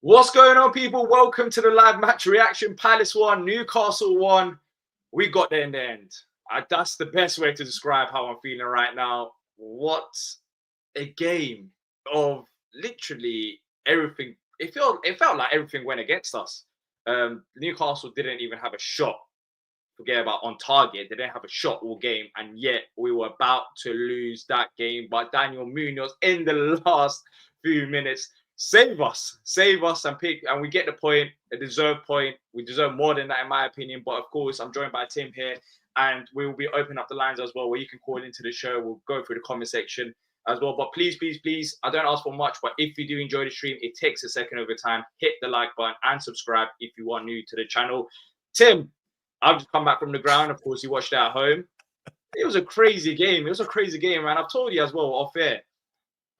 What's going on, people? Welcome to the live match reaction. Palace won, Newcastle won. We got there in the end. That's the best way to describe how I'm feeling right now. What a game of literally everything. It felt like everything went against us. Newcastle didn't even have a shot. Forget about on target. They didn't have a shot all game, and yet we were about to lose that game. But Daniel Munoz in the last few minutes save us, and we get the point, a deserved point. We deserve more than that, in my opinion. But of course, I'm joined by Tim here, and we will be opening up the lines as well, where you can call into the show. We'll go through the comment section as well. But please, I don't ask for much, but if you do enjoy the stream, it takes a second over time. Hit the like button and subscribe if you are new to the channel. Tim, I've just come back from the ground. Of course, you watched it at home. It was a crazy game. Man. I've told you as well off air.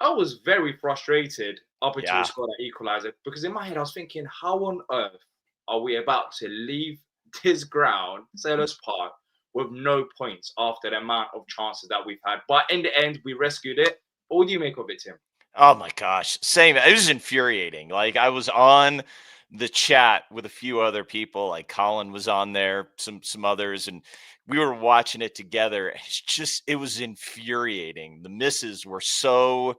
I was very frustrated up until we scored that equalizer, because in my head I was thinking, how on earth are we about to leave this ground, Selhurst Park, with no points after the amount of chances that we've had? But in the end, we rescued it. What do you make of it, Tim? Oh my gosh, same. It was infuriating. Like, I was on the chat with a few other people, like Colin was on there, some others, and we were watching it together. It was infuriating. The misses were so,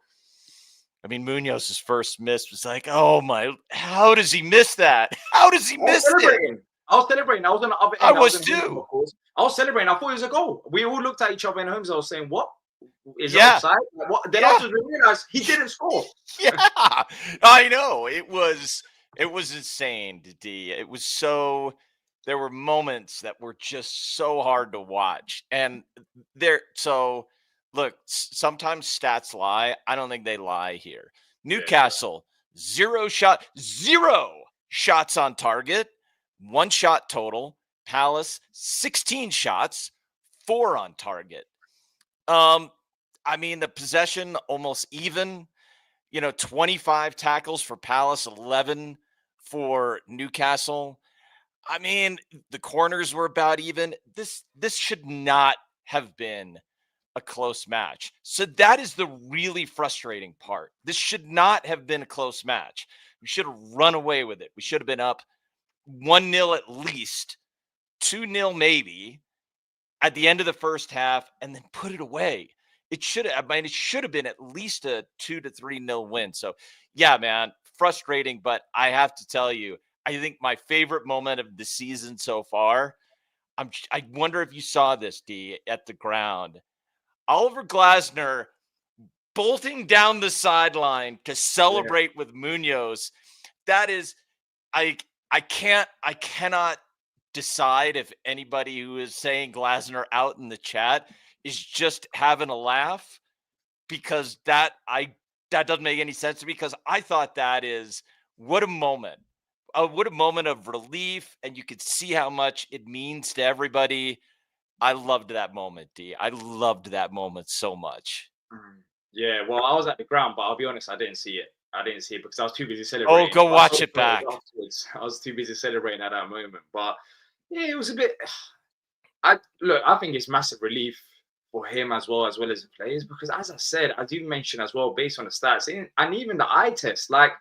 I mean, Munoz's first miss was like, oh my, how does he miss that? How does he miss it? I was celebrating. I was on the other end. I was too. Of course. I was celebrating. I thought it was a goal. We all looked at each other in homes. I was saying, what? Is it offside? What? Then after we realized he didn't score. Yeah, I know. It was insane, D. It was so, there were moments that were just so hard to watch. And look, sometimes stats lie. I don't think they lie here. Newcastle, zero shots on target, 1 shot total. Palace, 16 shots, 4 on target. I mean, the possession almost even, 25 tackles for Palace, 11 for Newcastle. I mean, the corners were about even. This should not have been a close match. So that is the really frustrating part. This should not have been a close match. We should have run away with it. We should have been up 1-0 at least, 2-0 maybe at the end of the first half, and then put it away. It should have been at least a 2-3-0 win. So yeah, man, frustrating. But I have to tell you, I think my favorite moment of the season so far, I wonder if you saw this, D, at the ground. Oliver Glasner bolting down the sideline to celebrate with Munoz. That is, I cannot decide if anybody who is saying Glasner out in the chat is just having a laugh, because that doesn't make any sense to me, because I thought that is, what a moment of relief, and you could see how much it means to everybody. I loved that moment, D. I loved that moment so much. Yeah, well, I was at the ground, but I'll be honest, I didn't see it because I was too busy celebrating. Oh, go watch it back. Afterwards. I was too busy celebrating at that moment. But yeah, it was a bit. I think it's massive relief for him as well as the players, because as I said, I do mention as well, based on the stats and even the eye test, like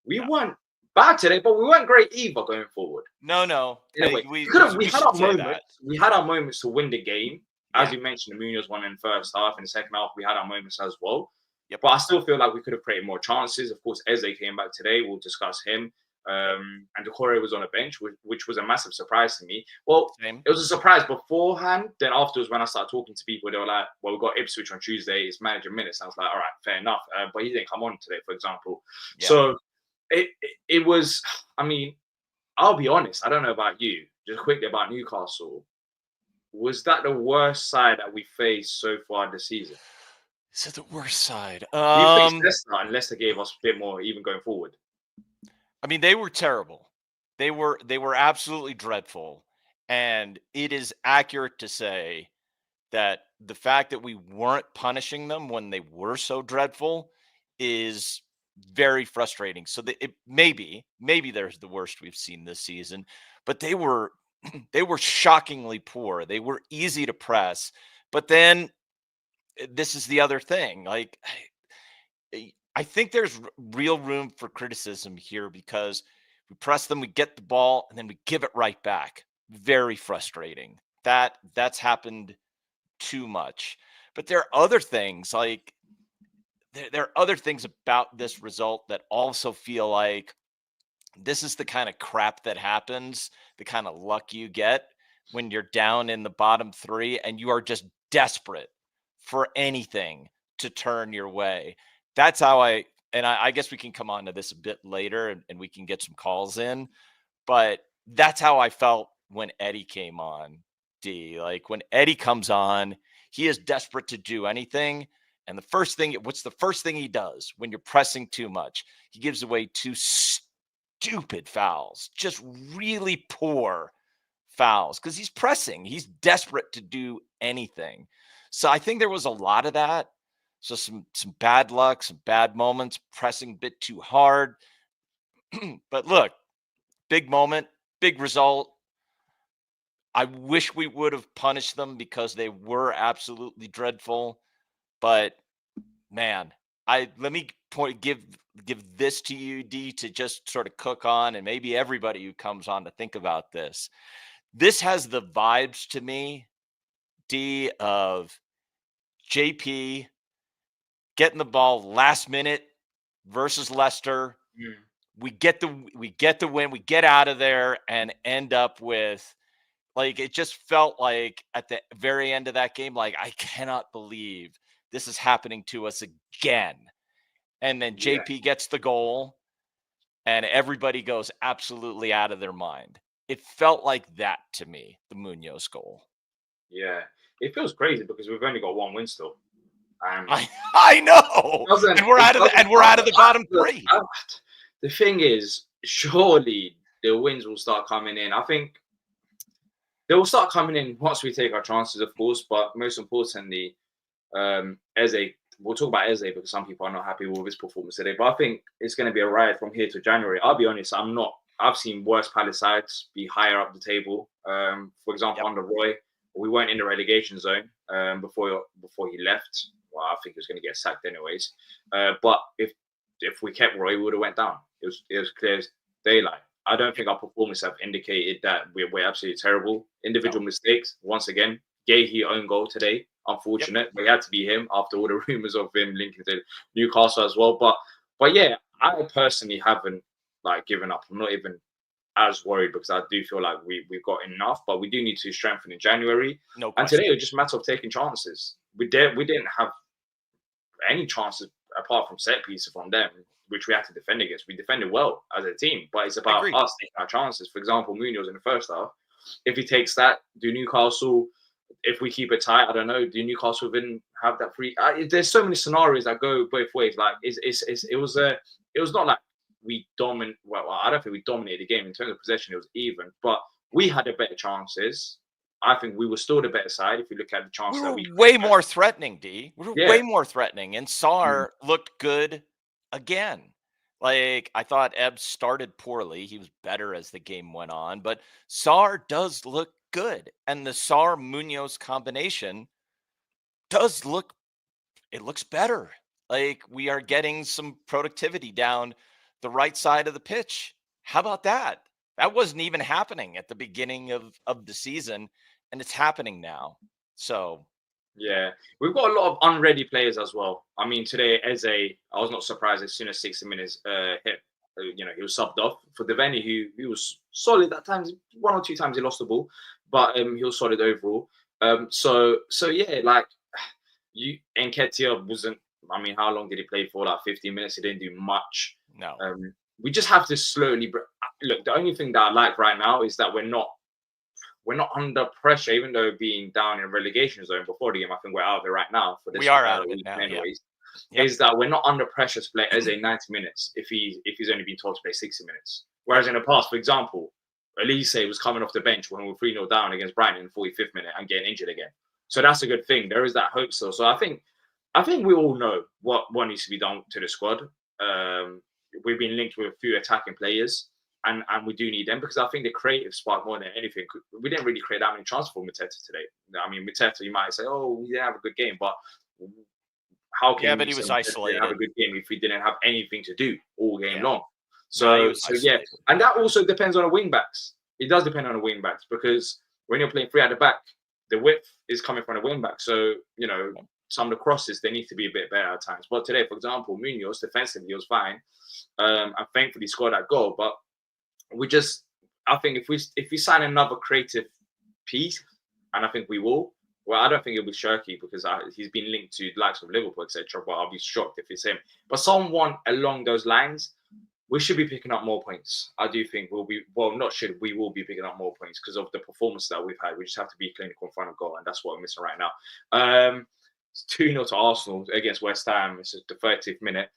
we weren't bad today, but we weren't great either going forward. No. Anyway, we had our moments. We had our moments to win the game. As you mentioned, the Munoz won in the first half. In the second half, we had our moments as well. Yep. But I still feel like we could have created more chances. Of course, Eze came back today. We'll discuss him. And Decore was on a bench, which was a massive surprise to me. Well, It was a surprise beforehand. Then afterwards, when I started talking to people, they were like, well, we've got Ipswich on Tuesday. It's manager minutes. I was like, all right, fair enough. But he didn't come on today, for example. Yeah. So it was, I mean, I'll be honest. I don't know about you. Just quickly about Newcastle. Was that the worst side that we faced so far this season? Is it the worst side? You faced Leicester, and Leicester gave us a bit more even going forward. I mean, they were terrible. They were absolutely dreadful. And it is accurate to say that the fact that we weren't punishing them when they were so dreadful is very frustrating. So maybe they're the worst we've seen this season, but they were shockingly poor. They were easy to press. But then this is the other thing. Like, I think there's real room for criticism here because we press them, we get the ball, and then we give it right back. Very frustrating. That's happened too much. But there are other things like there are other things about this result that also feel like this is the kind of crap that happens, the kind of luck you get when you're down in the bottom three and you are just desperate for anything to turn your way. That's how I guess we can come on to this a bit later and we can get some calls in, but that's how I felt when Eddie came on. D, like when Eddie comes on, he is desperate to do anything. And what's the first thing he does when you're pressing too much? He gives away two stupid fouls, just really poor fouls because he's pressing. He's desperate to do anything. So I think there was a lot of that. So some bad luck, some bad moments, pressing a bit too hard. But look, big moment, big result. I wish we would have punished them because they were absolutely dreadful. But man, let me give this to you, D, to just sort of cook on, and maybe everybody who comes on to think about this. This has the vibes to me, D, of JP getting the ball last minute versus Leicester. Mm. We get the win, we get out of there and end up with, like, it just felt like at the very end of that game, like, I cannot believe this is happening to us again. And then Yeah, JP gets the goal and everybody goes absolutely out of their mind. It felt like that to me, the Munoz goal. yeah. It feels crazy because we've only got one win still, and I know. And we're out of the bottom three. The thing is, surely the wins will start coming in. I think they will start coming in once we take our chances, of course. But most importantly, Eze. We'll talk about Eze because some people are not happy with his performance today. But I think it's going to be a riot from here to January. I'll be honest, I'm not. I've seen worse Palace sides be higher up the table. For example, under Roy, we weren't in the relegation zone before he left. Well, I think he was going to get sacked anyways. But if we kept Roy, we would have went down. It was clear as daylight. I don't think our performance have indicated that we're absolutely terrible. Individual mistakes, once again. Gahey own goal today. Unfortunate, but it had to be him after all the rumors of him linking to Newcastle as well. But yeah, I personally haven't given up. I'm not even as worried because I do feel like we've got enough, but we do need to strengthen in January. No And question. today it was just a matter of taking chances. We didn't have any chances apart from set pieces from them, which we had to defend against. We defended well as a team, but it's about us taking our chances. For example, Munoz in the first half, if he takes that, do Newcastle, if we keep it tight, I don't know, do Newcastle even have that free? There's so many scenarios that go both ways. Like it was not like we dominate. Well, I don't think we dominated the game in terms of possession. It was even, but we had the better chances. I think we were still the better side if you look at the chances that we way more threatening, D. We were way more threatening, and Sarr looked good again. Like, I thought Ebb started poorly. He was better as the game went on, but Sarr does look good. And the Sarr Munoz combination looks better. Like, we are getting some productivity down the right side of the pitch. How about that? That wasn't even happening at the beginning of the season, and it's happening now. So yeah, we've got a lot of unready players as well. I mean, today, Eze, I was not surprised as soon as 60 minutes hit. He was subbed off for Devaney, who he was solid at times. One or two times he lost the ball, but he was solid overall. So yeah, like Nketiah wasn't. I mean, how long did he play for? Like 15 minutes. He didn't do much. No. We just have to slowly look. The only thing that I like right now is that we're not under pressure, even though being down in relegation zone before the game. I think we're out of it right now. We are out of it now, anyways. Is that we're not under pressure to play as a 90 minutes if he's only been told to play 60 minutes. Whereas in the past, for example, Elise was coming off the bench when we were 3-0 down against Brighton in the 45th minute and getting injured again. So that's a good thing. There is that hope still. So I think we all know what needs to be done to the squad. We've been linked with a few attacking players. And we do need them because I think the creative spark more than anything. We didn't really create that many chances for Mateta today. I mean, Mateta, you might say, oh, we didn't have a good game, but how can but he was have isolated. a good game if he didn't have anything to do all game long? No, he So, was so yeah, isolated. and that also depends on the wing backs. It does depend on the wing backs because when you're playing 3 at the back, the width is coming from the wing back. So, you know, some of the crosses, they need to be a bit better at times. But today, for example, Munoz defensively was fine. And thankfully scored that goal. But I think if we sign another creative piece, and I think we will, well, I don't think it'll be Shirky because he's been linked to the likes of Liverpool, etc. But I'll be shocked if it's him. But someone along those lines, we should be picking up more points. I do think we will be picking up more points because of the performance that we've had. We just have to be clinical in front of goal, and that's what we're missing right now. It's 2-0 to Arsenal against West Ham. This is the 30th minute.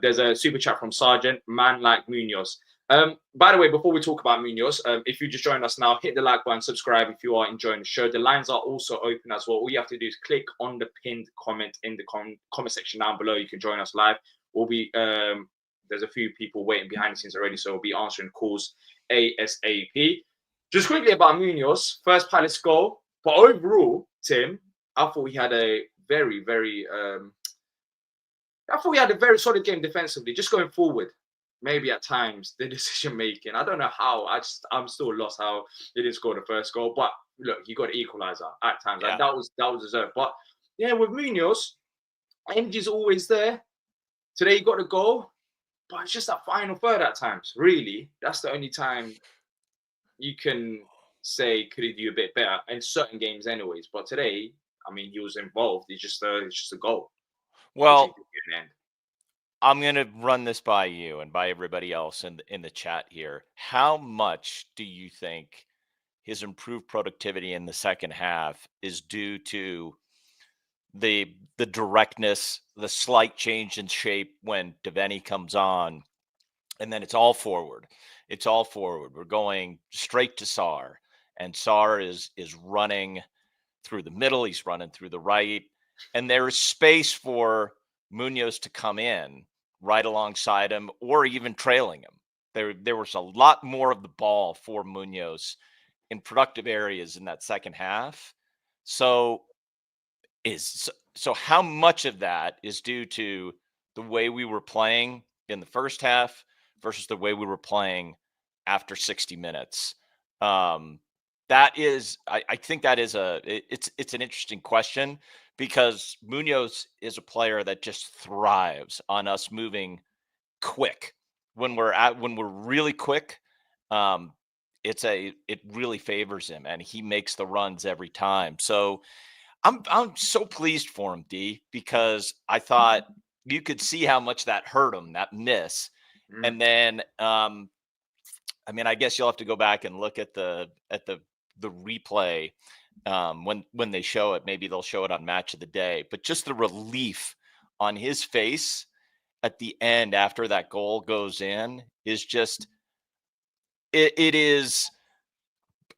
There's a super chat from Sergeant, man like Munoz. By the way, before we talk about Munoz, if you just joined us now, hit the like button, subscribe if you are enjoying the show. The lines are also open as well. All you have to do is click on the pinned comment in the comment section down below. You can join us live. We'll be there's a few people waiting behind the scenes already, so we'll be answering calls ASAP. Just quickly about Munoz, first Palace goal, but overall, Tim, I thought he had a very, very solid game defensively, just going forward. Maybe at times the decision making, I don't know how. I'm still lost how he didn't score the first goal. But look, he got an equalizer at times, and that was deserved. But yeah, with Munoz, energy's always there. Today he got the goal, but it's just that final third at times. Really, that's the only time you can say could he do a bit better in certain games, anyways. But today, I mean, he was involved. It's just a goal. Well, I'm going to run this by you and by everybody else in the chat here. How much do you think his improved productivity in the second half is due to the directness, the slight change in shape when Devaney comes on, and then it's all forward? It's all forward. We're going straight to Sarr, and Sarr is running through the middle. He's running through the right, and there is space for Munoz to come in right alongside him or even trailing him. There was a lot more of the ball for Munoz in productive areas in that second half. So how much of that is due to the way we were playing in the first half versus the way we were playing after 60 minutes? That is, I think that is it's an interesting question, because Munoz is a player that just thrives on us moving quick. When we're really quick, it really favors him, and he makes the runs every time. So I'm so pleased for him, D, because I thought you could see how much that hurt him, that miss. And then I mean, I guess you'll have to go back and look at the replay when they show it. Maybe they'll show it on Match of the Day. But just the relief on his face at the end after that goal goes in is just it is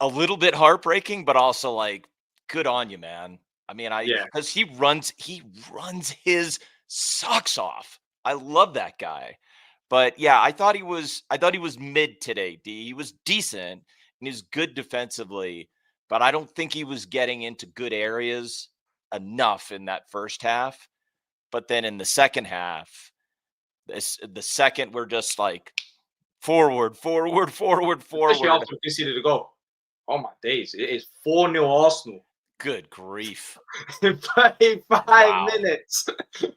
a little bit heartbreaking, but also like, good on you, man. I mean, because he runs his socks off. I love that guy. But yeah, I thought he was mid today, D. He was decent and he's good defensively, but I don't think he was getting into good areas enough in that first half. But then in the second half, the second we're just like forward. Especially after we conceded a goal. Oh my days. It is 4-0 Arsenal. Good grief. In 35 minutes.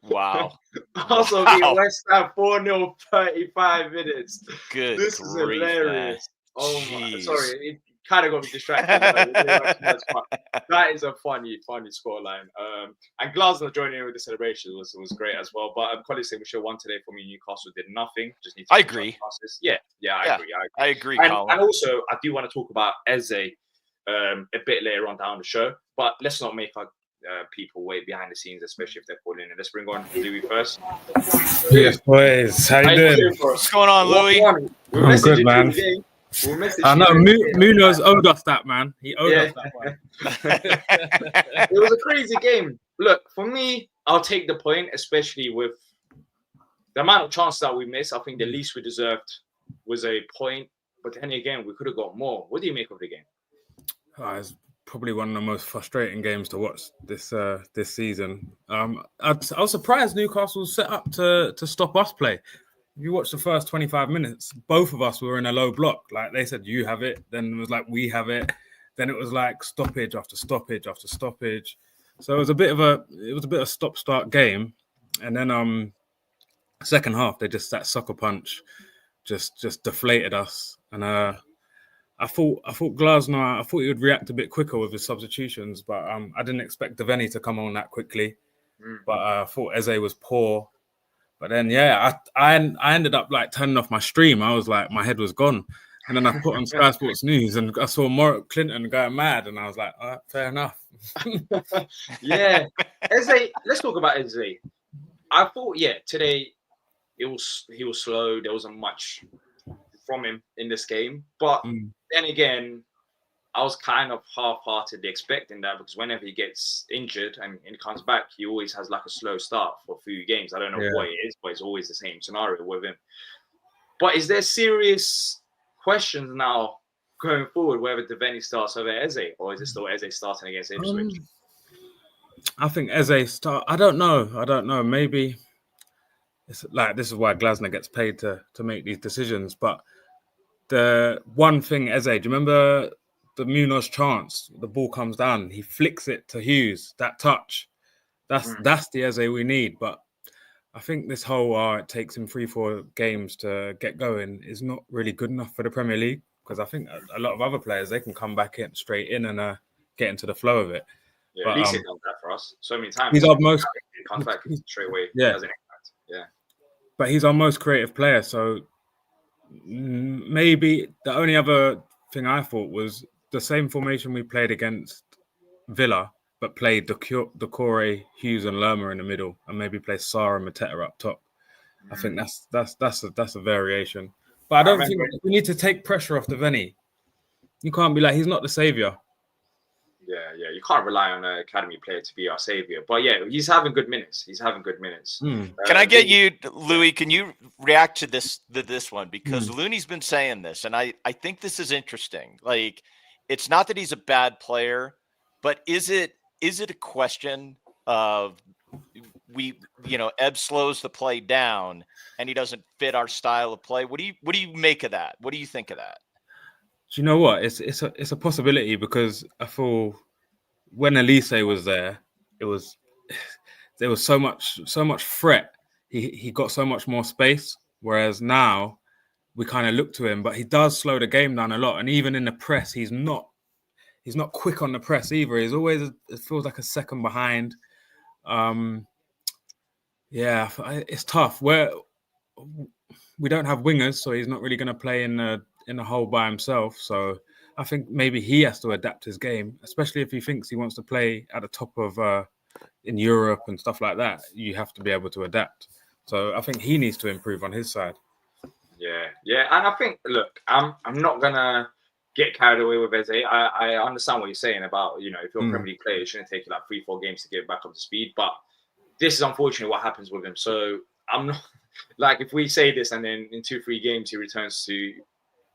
Wow. Also beat West Ham 4-0, 35 minutes. This is hilarious. Man. Oh Jeez. my, sorry, it kind of got me distracted. That is a funny scoreline. And Glasner joining in with the celebration was great as well. But Colin said we should have won today for me. Newcastle did nothing. Just need to. I agree. Yeah, I agree. Colin. And also, I do want to talk about Eze a bit later on down the show. But let's not make our people wait behind the scenes, especially if they're calling in. Let's bring on Louie first. Yes, boys. How you doing? What's going on, Louie? I'm good, man. I know Munoz owed us that, man. He owed us that one. It was a crazy game. Look, for me, I'll take the point, especially with the amount of chances that we missed. I think the least we deserved was a point. But then again, we could have got more. What do you make of the game? probably one of the most frustrating games to watch this season. I was surprised Newcastle set up to stop us play. If you watch the first 25 minutes, both of us were in a low block. Like they said, you have it. Then it was like, we have it. Then it was like stoppage after stoppage after stoppage. So it was a bit of a stop-start game. And then second half, they just that sucker punch just deflated us. And I thought Glasner, I thought he would react a bit quicker with his substitutions, but I didn't expect Devaney to come on that quickly. But I thought Eze was poor. But then, I ended up like turning off my stream. I was like, my head was gone. And then I put on Sky Sports News and I saw Morrick Clinton going mad. And I was like, all right, fair enough. Yeah. Eze, let's talk about Eze. I thought, today he was slow. There wasn't much from him in this game. But then again, I was kind of half-heartedly expecting that because whenever he gets injured and comes back, he always has like a slow start for a few games. I don't know what it is, but it's always the same scenario with him. But is there serious questions now going forward whether Devaney starts over Eze, or is it still Eze starting against Ipswich? I think Eze start. I don't know. Maybe it's like this is why Glasner gets paid to make these decisions. But the one thing, Eze, do you remember the Munoz chance? The ball comes down, he flicks it to Hughes. That touch, that's the Eze we need. But I think this whole it takes him 3-4 games to get going is not really good enough for the Premier League, because I think a lot of other players, they can come back in straight in and get into the flow of it. Yeah, at least he's done that for us so many times. He's our most comes back straight away. Yeah, has an impact. Yeah, but he's our most creative player. So maybe the only other thing I thought was the same formation we played against Villa, but played Decore, Hughes, and Lerma in the middle, and maybe play Sarr and Mateta up top. I think that's a variation. But I don't think we need to take pressure off Devaney. You can't be like, he's not the saviour. Yeah. You can't rely on an academy player to be our saviour. But yeah, he's having good minutes. Can I get you, Louie? Can you react to this one? Because Looney's been saying this, and I think this is interesting. Like, it's not that he's a bad player, but is it a question of Ebb slows the play down and he doesn't fit our style of play? What do you make of that? What do you think of that? Do you know what? It's a possibility, because I feel when Elise was there, there was so much threat. He got so much more space, whereas now we kind of look to him, but he does slow the game down a lot. And even in the press, he's not quick on the press either. He's always, it feels like a second behind. It's tough. We don't have wingers, so he's not really going to play in the hole by himself. So I think maybe he has to adapt his game, especially if he thinks he wants to play at the top of in Europe and stuff like that. You have to be able to adapt. So I think he needs to improve on his side. Yeah, and I think, look, I'm not gonna get carried away with Eze. I understand what you're saying about, if you're a Premier League player, it shouldn't take you like 3-4 games to get back up to speed. But this is unfortunately what happens with him. So I'm not like, if we say this and then in 2-3 games he returns to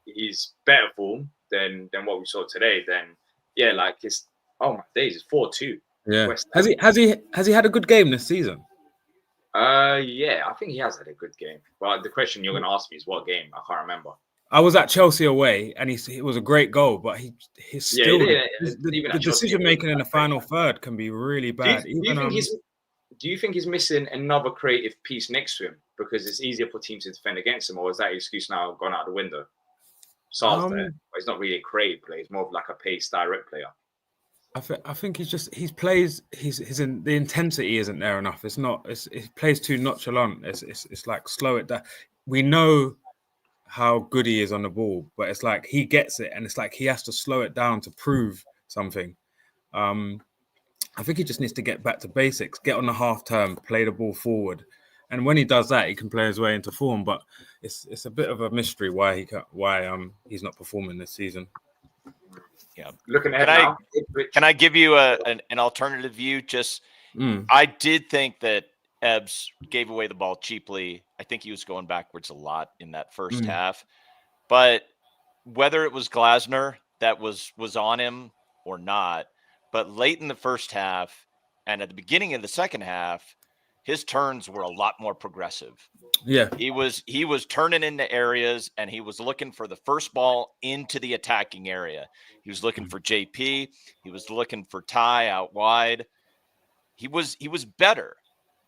his better form than what we saw today, then it's oh my days, it's 4-2. Yeah. Has he had a good game this season? Yeah, I think he has had a good game. Well, the question you're going to ask me is what game? I can't remember. I was at Chelsea away, and it was a great goal, but he's still the decision making in the final third can be really bad. Do you think he's missing another creative piece next to him because it's easier for teams to defend against him, or is that excuse now gone out the window? Sarr's there, but he's not really a creative player. He's more of like a pace direct player. I think he plays. The intensity isn't there enough. He plays too nonchalant. It's like slow it down. We know how good he is on the ball, but it's like he gets it, and it's like he has to slow it down to prove something. I think he just needs to get back to basics, get on the half turn, play the ball forward, and when he does that, he can play his way into form. But it's a bit of a mystery why he's not performing this season. Yeah, looking ahead can I give you an alternative view? I did think that Ebbs gave away the ball cheaply. I think he was going backwards a lot in that first half. But whether it was Glasner that was on him or not. But late in the first half and at the beginning of the second half, his turns were a lot more progressive. Yeah. He was turning into areas, and he was looking for the first ball into the attacking area. He was looking for JP. He was looking for Ty out wide. He was better,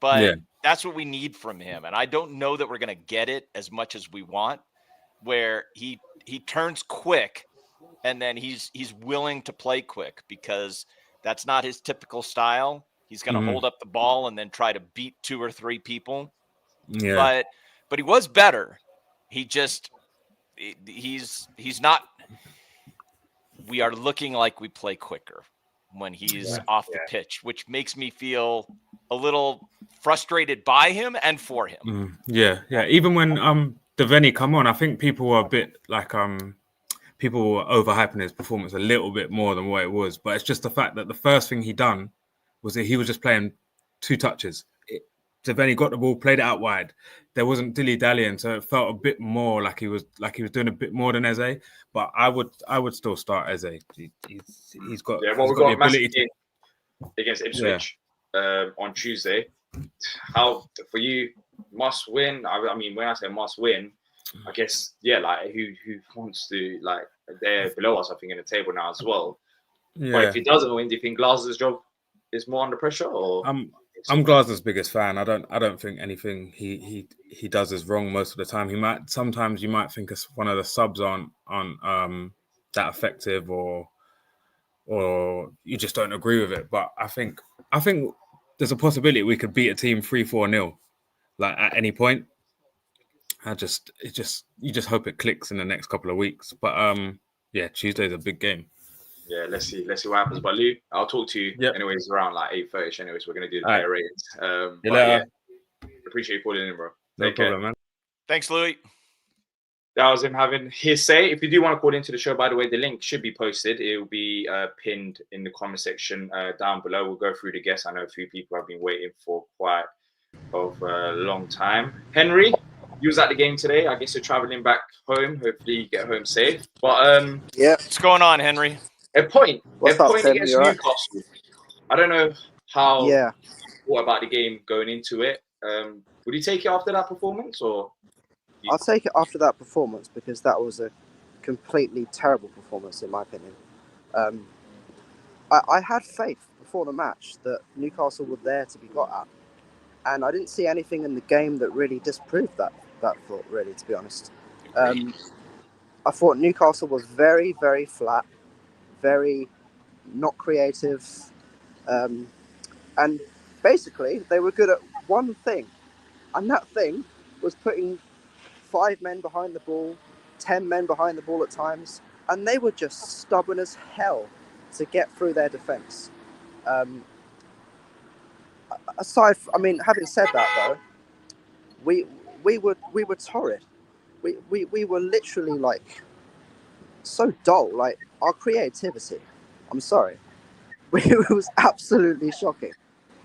but that's what we need from him. And I don't know that we're going to get it as much as we want, where he turns quick and then he's willing to play quick, because that's not his typical style. He's going to hold up the ball and then try to beat 2 or 3 people. Yeah. But he was better. He just he's not. We are looking like we play quicker when he's off the pitch, which makes me feel a little frustrated by him and for him. Yeah. Even when Devaney come on, I think people were a bit like people were overhyping his performance a little bit more than what it was. But it's just the fact that the first thing he done was that he was just playing 2 touches. Devaney got the ball, played it out wide. There wasn't dilly-dallying, so it felt a bit more like he was doing a bit more than Eze. But I would still start Eze. He's got we've got the ability to against Ipswich on Tuesday. How for you must win? I mean, when I say must win, I guess like who wants to, like, they're below us, I think, in the table now as well. Yeah. But if he doesn't win, do you think Glasner's job is more under pressure? Or I'm Glasner's biggest fan. I don't think anything he does is wrong most of the time. Sometimes you might think one of the subs aren't that effective, or you just don't agree with it. But I think there's a possibility we could beat a team 3-4-0, like at any point. You just hope it clicks in the next couple of weeks. But Tuesday's a big game. Yeah, let's see what happens. But Lou, I'll talk to you anyways around like 8:30. Anyways, we're gonna do the player ratings. Appreciate you calling in, bro. No problem, man. Thanks, Louie. That was him having his say. If you do want to call into the show, by the way, the link should be posted. It will be pinned in the comment section down below. We'll go through the guests. I know a few people have been waiting for quite a long time. Henry, you was at the game today. I guess you're traveling back home. Hopefully you get home safe. But what's going on, Henry? A point Henry, against Newcastle. I don't know what about the game going into it. Would you take it after that performance, or? I'll take it after that performance, because that was a completely terrible performance in my opinion. I had faith before the match that Newcastle were there to be got at, and I didn't see anything in the game that really disproved that thought, really, to be honest. I thought Newcastle was very, very flat, very not creative, and basically they were good at one thing, and that thing was putting 5 men behind the ball, 10 men behind the ball at times, and they were just stubborn as hell to get through their defence. Having said that though, we were torrid. We were literally like so dull. Like our creativity, I'm sorry, it was absolutely shocking.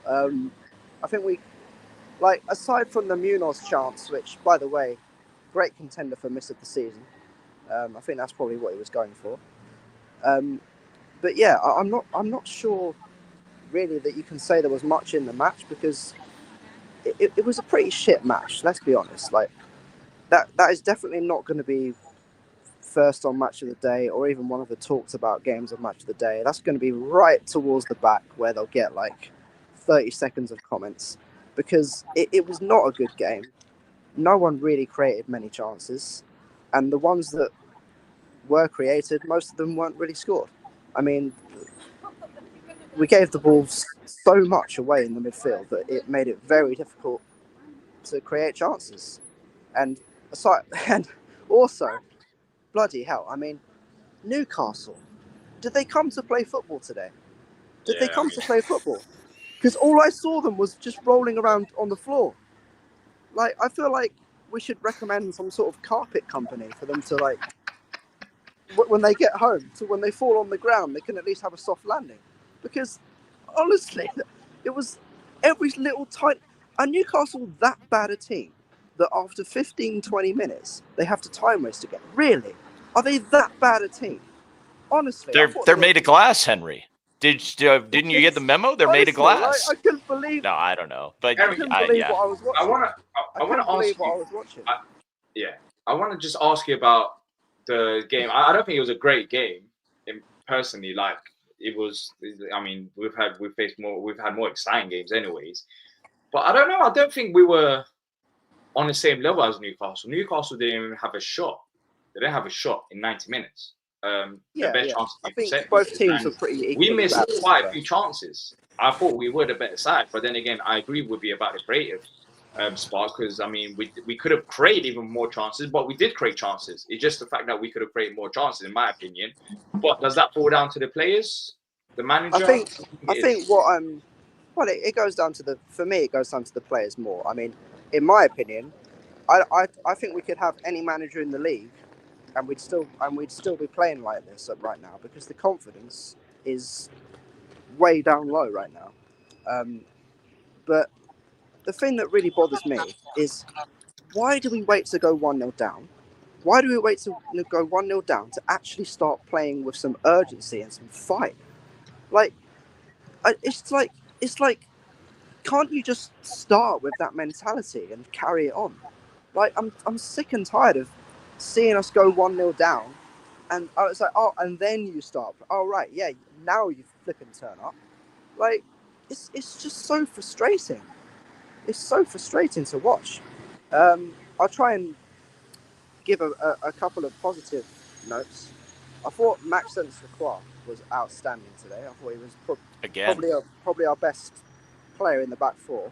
I think we, like, aside from the Munoz chance, which, by the way, great contender for miss of the season. I think that's probably what he was going for. But yeah, I'm not sure really that you can say there was much in the match, because it was a pretty shit match. Let's be honest. Like that is definitely not going to be first on match of the day, or even one of the talked about games of match of the day. That's going to be right towards the back, where they'll get like 30 seconds of comments, because it was not a good game. No one really created many chances, and the ones that were created, most of them weren't really scored. I mean, we gave the ball so much away in the midfield that it made it very difficult to create chances. And also, bloody hell, I mean, Newcastle, did they come to play football today? Did they come to play football? Because all I saw them was just rolling around on the floor. Like, I feel like we should recommend some sort of carpet company for them to, like, when they get home, so when they fall on the ground, they can at least have a soft landing. Because, honestly, it was every little tight... Are Newcastle that bad a team that after 15, 20 minutes, they have to time waste again? Really? Are they that bad a team? honestly, They're made of glass, Henry. Didn't you get the memo? They're made of glass. Like, I couldn't believe. No, I don't know, but I couldn't believe what I was watching. I want to ask you. Yeah, I want to just ask you about the game. I don't think it was a great game. Personally, like it was. I mean, we've had more exciting games, anyways. But I don't know. I don't think we were on the same level as Newcastle. Newcastle didn't even have a shot. They didn't have a shot in 90 minutes. I think both teams were pretty equal. We missed quite a few chances. I thought we were the better side, but then again, I agree with you about the creative spark, because I mean, we could have created even more chances, but we did create chances. It's just the fact that we could have created more chances, in my opinion. But does that fall down to the players, the manager? I think it goes down to for me, it goes down to the players more. I mean, in my opinion, I think we could have any manager in the league, and we'd still be playing like this right now, because the confidence is way down low right now. But the thing that really bothers me is, why do we wait to go 1-0 down? Why do we wait to go 1-0 down to actually start playing with some urgency and some fight? Like, it's like, can't you just start with that mentality and carry it on? Like, I'm sick and tired of seeing us go 1-0 down, and I was like, oh, and then you start. Oh, right, yeah, now you flip and turn up. Like, it's just so frustrating. It's so frustrating to watch. I'll try and give a couple of positive notes. I thought Maxence Lacroix was outstanding today. I thought he was probably our best player in the back four.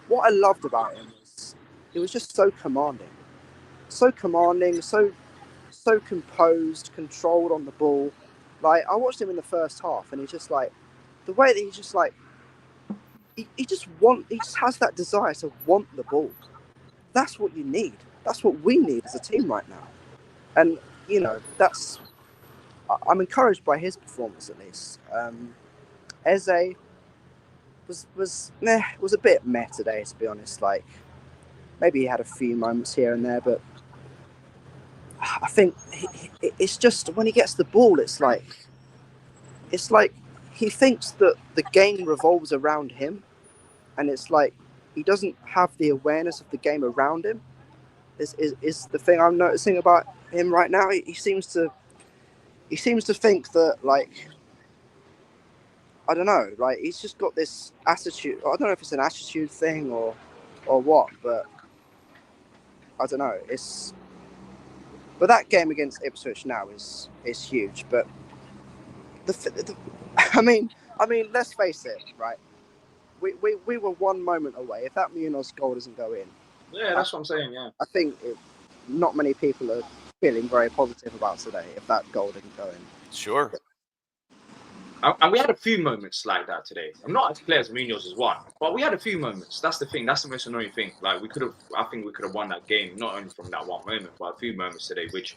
What I loved about him was he was just so commanding, so composed, controlled on the ball. Like, I watched him in the first half, and he's just like, the way that he's just like, he just has that desire to want the ball. That's what you need. That's what we need as a team right now. And, you know, I'm encouraged by his performance, at least. Eze was a bit meh today, to be honest. Like, maybe he had a few moments here and there, but I think it's just when he gets the ball, it's like he thinks that the game revolves around him, and it's like he doesn't have the awareness of the game around him. Is the thing I'm noticing about him right now. He seems to think that, like, I don't know, like, he's just got this attitude. I don't know if it's an attitude thing or what, but I don't know. But that game against Ipswich now is huge. But I mean, let's face it, right? We were one moment away. If that Munoz goal doesn't go in, yeah, that's what I'm saying. Yeah, I think not many people are feeling very positive about today. If that goal didn't go in, sure. And we had a few moments like that today. I'm not as clear as Munoz as one, but we had a few moments. That's the thing. That's the most annoying thing. Like, I think we could have won that game, not only from that one moment, but a few moments today, which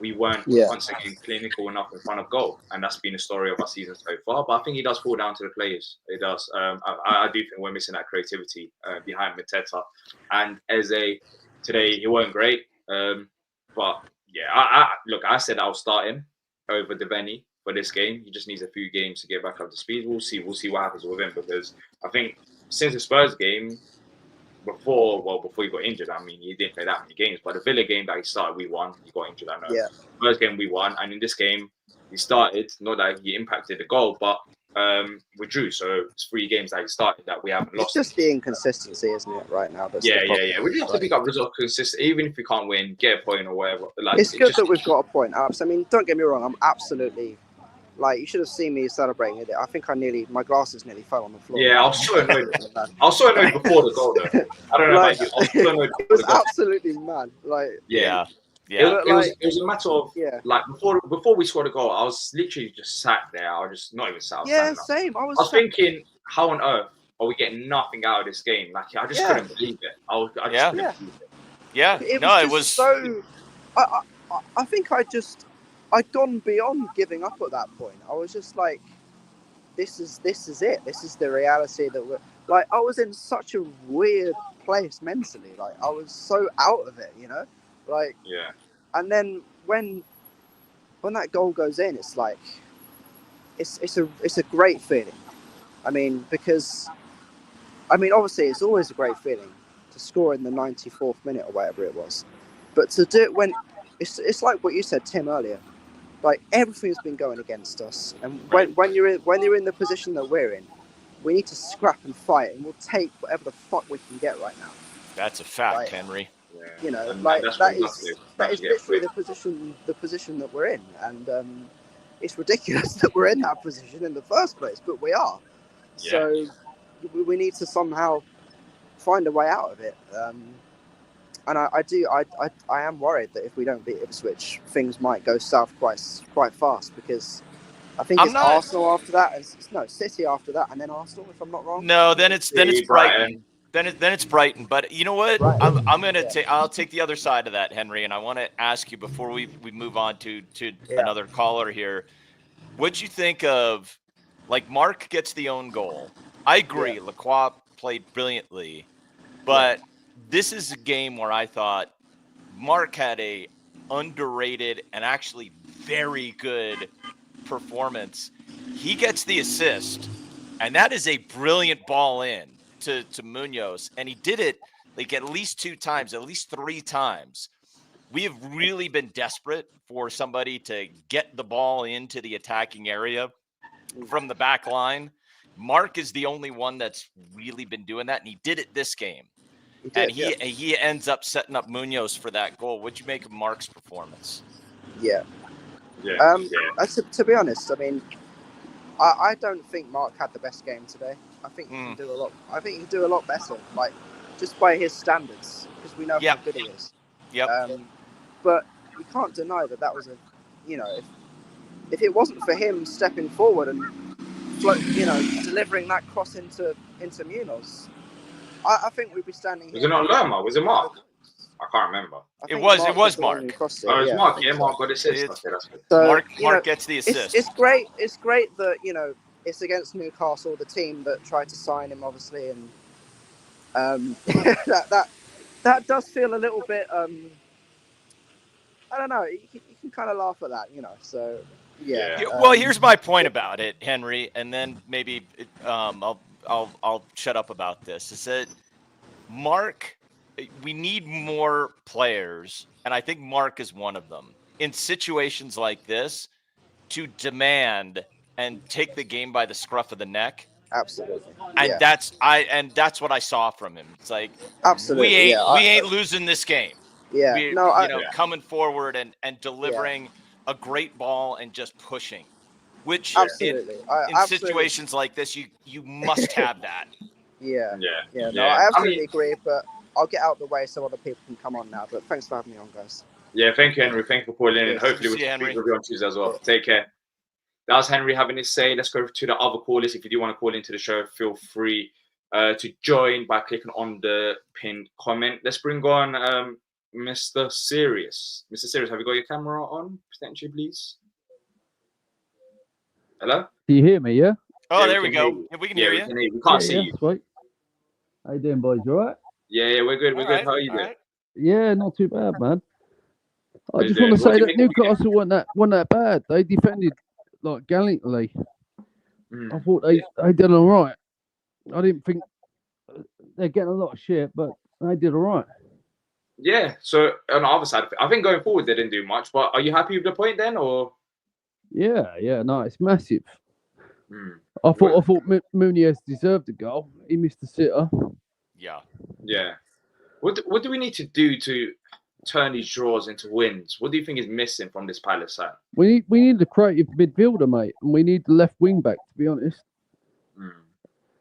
we weren't once again clinical enough in front of goal. And that's been the story of our season so far. But I think it does fall down to the players. It does. I do think we're missing that creativity behind Mateta. And Eze, today, he weren't great. But yeah, I said I'll start him over Devaney for this game. He just needs a few games to get back up to speed. We'll see what happens with him, because I think since the Spurs game, before he got injured, I mean, he didn't play that many games, but the Villa game that he started, we won. He got injured, I know. Yeah. First game we won, and in this game he started. Not that he impacted the goal, but we drew. So it's 3 games that he started that we haven't lost. It's just the inconsistency, isn't it, right now? Yeah. We just have to pick up results consistent, even if we can't win, get a point or whatever. Like, it's good that we've got a point. I mean, don't get me wrong. I'm absolutely. Like, you should have seen me celebrating it. I think my glasses nearly fell on the floor. Yeah, I was so annoyed. I was so annoyed before the goal, though. I don't know about you. I was so annoyed. It was absolutely mad. Like, yeah. It was a matter of like before we scored a goal, I was literally just sat there. I was just not even sat. Yeah, same. I was thinking, how on earth are we getting nothing out of this game? Like, I just couldn't believe it. I just couldn't believe it. Yeah. It was so. I think I'd gone beyond giving up at that point. I was just like, this is it. This is the reality that we're like. I was in such a weird place mentally. Like, I was so out of it, you know. Like, yeah. And then when when that goal goes in, it's like it's a great feeling. I mean, because obviously it's always a great feeling to score in the 94th minute or whatever it was, but to do it when it's like what you said, Tim, earlier. Like everything's been going against us, and when you're in the position that we're in, we need to scrap and fight, and we'll take whatever the fuck we can get right now. That's a fact, Like, Henry. Yeah. You know, And like that's that what is that's literally the position that we're in, and it's ridiculous that we're in that position in the first place, but we are. Yeah. So we need to somehow find a way out of it. And I am worried that if we don't beat Ipswich, things might go south quite fast, because I think Arsenal after that, and City after that, and then Arsenal, if I'm not wrong. No, then it's Brighton. Then it's Brighton. But you know what? Brighton. I'll take the other side of that, Henry, and I want to ask you before we move on to another caller here. What'd you think of, like, Mark gets the own goal? I agree. Yeah. Lacroix played brilliantly, but this is a game where I thought Mark had a underrated and actually very good performance. He gets the assist, and that is a brilliant ball in to Munoz, and he did it like at least 2 times, at least 3 times. We have really been desperate for somebody to get the ball into the attacking area from the back line. Mark is the only one that's really been doing that, and he did it this game. He ends up setting up Munoz for that goal. What'd you make of Mark's performance? Yeah. To be honest, I mean, I don't think Mark had the best game today. I think he can do a lot. I think he can do a lot better, like just by his standards, because we know how good he is. Yep. But we can't deny that was a, if it wasn't for him stepping forward and delivering that cross into Munoz, I think we'd be standing here. Was it not Lerma? Was it Mark? I can't remember. It was Mark. It was Mark. Yeah, Mark got assist. Okay, that's good. So, Mark gets the assist. It's great. It's great that it's against Newcastle, the team that tried to sign him, obviously, and that does feel a little bit. I don't know. You can kind of laugh at that, So yeah. Well, here's my point about it, Henry, and then maybe I'll shut up about this. Is that Mark? We need more players, and I think Mark is one of them, in situations like this, to demand and take the game by the scruff of the neck. Absolutely. And that's what I saw from him. It's like, absolutely, we ain't losing this game. Yeah. Coming forward and delivering a great ball and just pushing, which absolutely. in situations like this, you must have that. Yeah. No, I absolutely agree, but I'll get out of the way so other people can come on now. But thanks for having me on, guys. Yeah, thank you, Henry. Thank you for calling in. Yes. Hopefully we'll speak with you on Tuesday as well. Take care. That was Henry having his say. Let's go to the other callers. If you do want to call into the show, feel free to join by clicking on the pinned comment. Let's bring on Mr. Serious. Mr. Serious, have you got your camera on, potentially, please? Hello? Do you hear me, yeah? Oh, there we go. We can hear you. We can't see you. Sweet. How you doing, boys? You all right? Yeah, we're good. We're good. How are you doing? Right. Yeah, not too bad, man. I just want to say that Newcastle weren't that bad. They defended like gallantly. I thought they did all right. I didn't think they're getting a lot of shit, but they did all right. Yeah. So on the other side, I think going forward they didn't do much. But are you happy with the point then, or? Yeah. No, it's massive. I thought Munoz deserved a goal. He missed the sitter. Yeah. What do we need to do to turn these draws into wins? What do you think is missing from this Palace side? We need a creative midfielder, mate, and we need the left wing back. To be honest.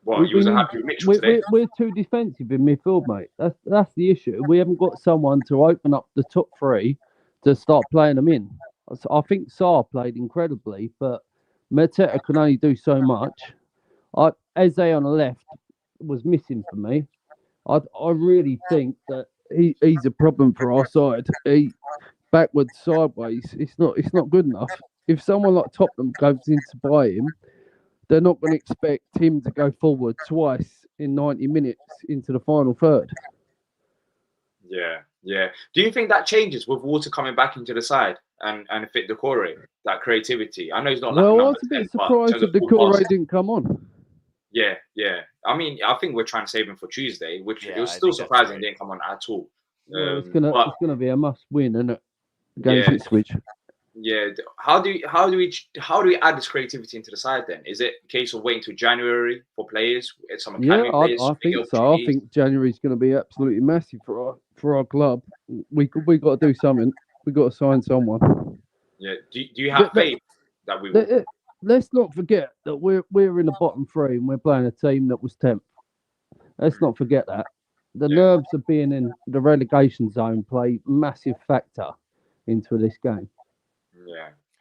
Well, you wasn't happy with Mitchell today. We're too defensive in midfield, mate. That's the issue. We haven't got someone to open up the top 3 to start playing them in. I think Sarr played incredibly, but Mateta can only do so much. Eze on the left was missing for me. I really think that he's a problem for our side. He backwards, sideways. It's not good enough. If someone like Tottenham goes in to buy him, they're not going to expect him to go forward twice in 90 minutes into the final third. Yeah. Do you think that changes with Water coming back into the side? and fit Decore, that creativity. I know he's not like Well, I number was a 10, bit but in surprised terms that of the full Corey pass, didn't come on. yeah. I mean, I think we're trying to save him for Tuesday, which Yeah, it was I still think that's surprising right. he didn't come on at all. Well, but it's gonna be a must win, isn't it? Against Yeah. Ipswich. yeah, how do we add this creativity into the side then? Is it a case of waiting till January for players? Some Yeah, academy players? I to think get so. I opportunities? think January's going to be absolutely massive for our club. We got to do something. We got to sign someone. Yeah. Do you have faith that we will? Let's not forget that we're in the bottom three and we're playing a team that was 10th. Let's not forget that. The nerves of being in the relegation zone play massive factor into this game.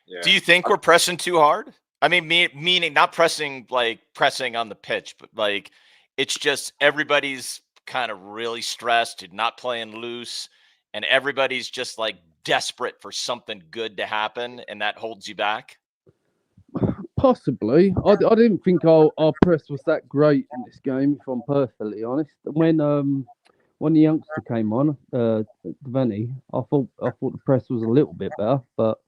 Yeah. Do you think we're pressing too hard? I mean, meaning not pressing like pressing on the pitch, but like it's just everybody's kind of really stressed and not playing loose, and everybody's just like desperate for something good to happen, and that holds you back? Possibly. I didn't think our press was that great in this game, if I'm perfectly honest. When the youngster came on, Devaney, I thought the press was a little bit better, but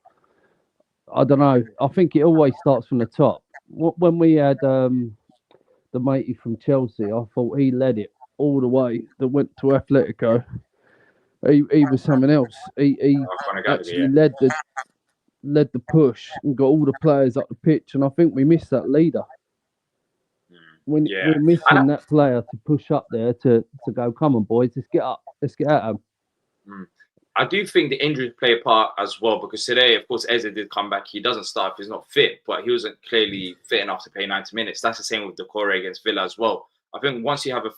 I don't know. I think it always starts from the top. When we had the matey from Chelsea, I thought he led it all the way that went to Atletico. He was something else. He actually led the push and got all the players up the pitch, and I think we missed that leader. We're missing that player to push up there to go, come on, boys, let's get up. Let's get at him. I do think the injuries play a part as well, because today, of course, Eze did come back. He doesn't start if he's not fit, but he wasn't clearly fit enough to play 90 minutes. That's the same with Decore against Villa as well. I think once you have a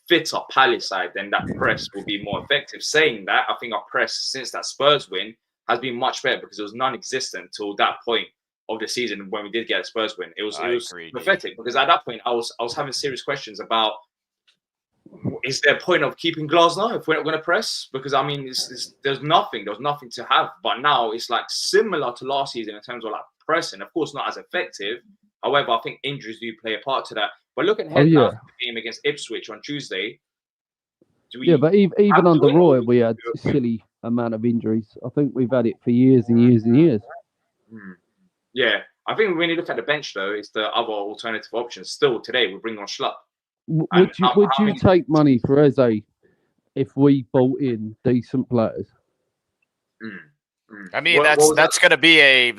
fitter Palace side, then that press will be more effective. Saying that, I think our press since that Spurs win has been much better, because it was non-existent till that point of the season when we did get a Spurs win. It was pathetic, because at that point I was having serious questions about, is there a point of keeping Glasner if we're not going to press? Because I mean, there's nothing to have. But now it's like similar to last season in terms of like pressing. Of course, not as effective. However, I think injuries do play a part to that. But looking ahead now to the game against Ipswich on Tuesday. But even under Roy, we had a silly amount of injuries. I think we've had it for years and years and years. Yeah, I think when you look at the bench though, it's the other alternative options. Still today, we bring on Schlupp. Would you take money for Eze if we bought in decent players? I mean, that's going to be a.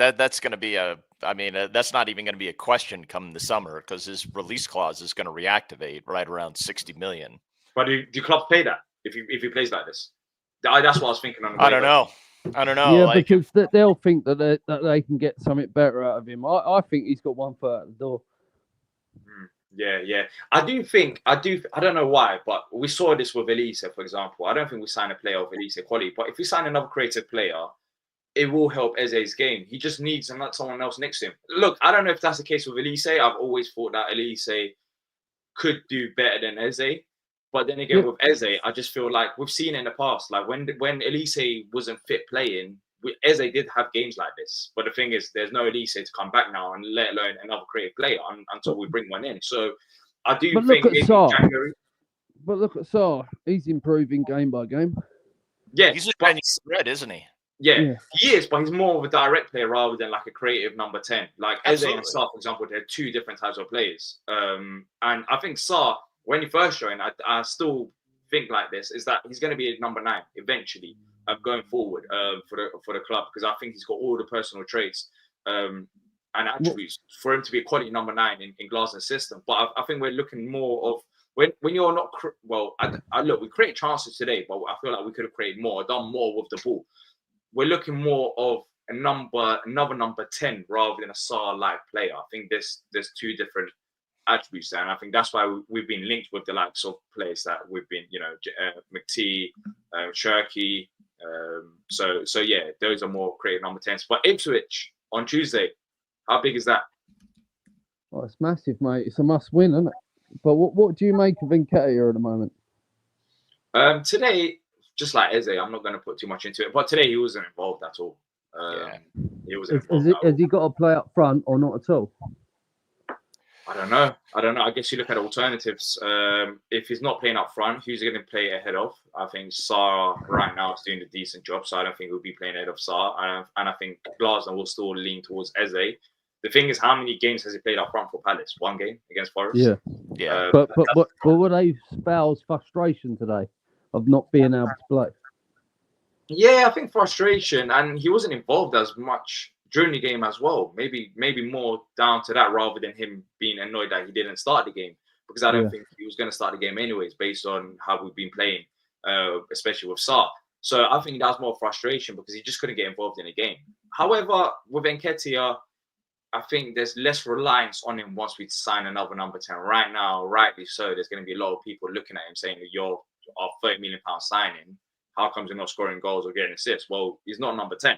I mean, that's not even going to be a question come the summer, because his release clause is going to reactivate right around 60 million. But do clubs pay that if he plays like this? That's what I was thinking. I don't know. Yeah, like, because they'll think that they can get something better out of him. I think he's got one foot out the door. Yeah. I don't know why, but we saw this with Elise, for example. I don't think we signed a player of Elise quality, but if we sign another creative player, it will help Eze's game. He just needs someone else next to him. Look, I don't know if that's the case with Elise. I've always thought that Elise could do better than Eze. But then again, with Eze, I just feel like we've seen it in the past. Like when Elise wasn't fit playing, Eze did have games like this. But the thing is, there's no Elise to come back now, and let alone another creative player until we bring one in. So I do think maybe January. But look at Sarr. He's improving game by game. Yeah, he's a Chinese threat, isn't he? Yeah, he is, but he's more of a direct player rather than like a creative number 10. Like Eze and Sarr, for example, they're two different types of players. And I think Sarr, when he first joined, I still think like this, is that he's going to be a number 9 eventually going forward for the club, because I think he's got all the personal traits and attributes for him to be a quality number 9 in Glasner's system. But I think we're looking more of when you're not look, we create chances today, but I feel like we could have created more, done more with the ball. We're looking more of another number 10 rather than a Sarr-like player. I think there's two different attributes there, and I think that's why we've been linked with the likes of players that we've been, McTee, Shirky. So yeah, those are more creative number 10s. But Ipswich on Tuesday, how big is that? Oh, it's massive, mate. It's a must-win, isn't it? But what do you make of Nketiah at the moment? Today, just like Eze, I'm not going to put too much into it. But today, he wasn't involved at all. He wasn't involved. Has he got to play up front or not at all? I don't know. I guess you look at alternatives. If he's not playing up front, who's he going to play ahead of? I think Sarr right now is doing a decent job, so I don't think he'll be playing ahead of Sarr. And I think Glasner will still lean towards Eze. The thing is, how many games has he played up front for Palace? One game against Forest. Yeah. But were they Spell's frustration today of not being able to play? Yeah, I think frustration, and he wasn't involved as much during the game as well. Maybe more down to that rather than him being annoyed that he didn't start the game, because I don't think he was going to start the game anyways based on how we've been playing, especially with Sarr. So I think that was more frustration because he just couldn't get involved in the game. However, with Nketiah, I think there's less reliance on him once we sign another number 10. Right now, rightly so, there's going to be a lot of people looking at him saying that you're a £30 million signing. How comes you're not scoring goals or getting assists? Well, he's not number 10.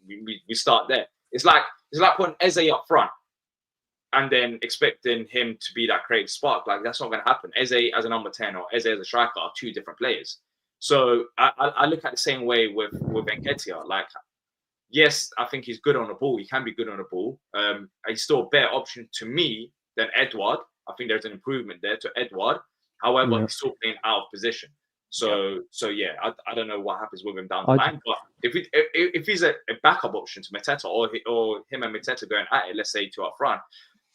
We start there. It's like putting Eze up front and then expecting him to be that creative spark. Like, that's not going to happen. Eze as a number 10 or Eze as a striker are two different players. So I look at the same way with Nketiah. Like, yes, I think he's good on the ball. He can be good on the ball. He's still a better option to me than Edouard. I think there's an improvement there to Edouard. However, he's still playing out of position. So yeah, I don't know what happens with him down the line. But if he's a backup option to Mateta or him and Mateta going at it, let's say two up front,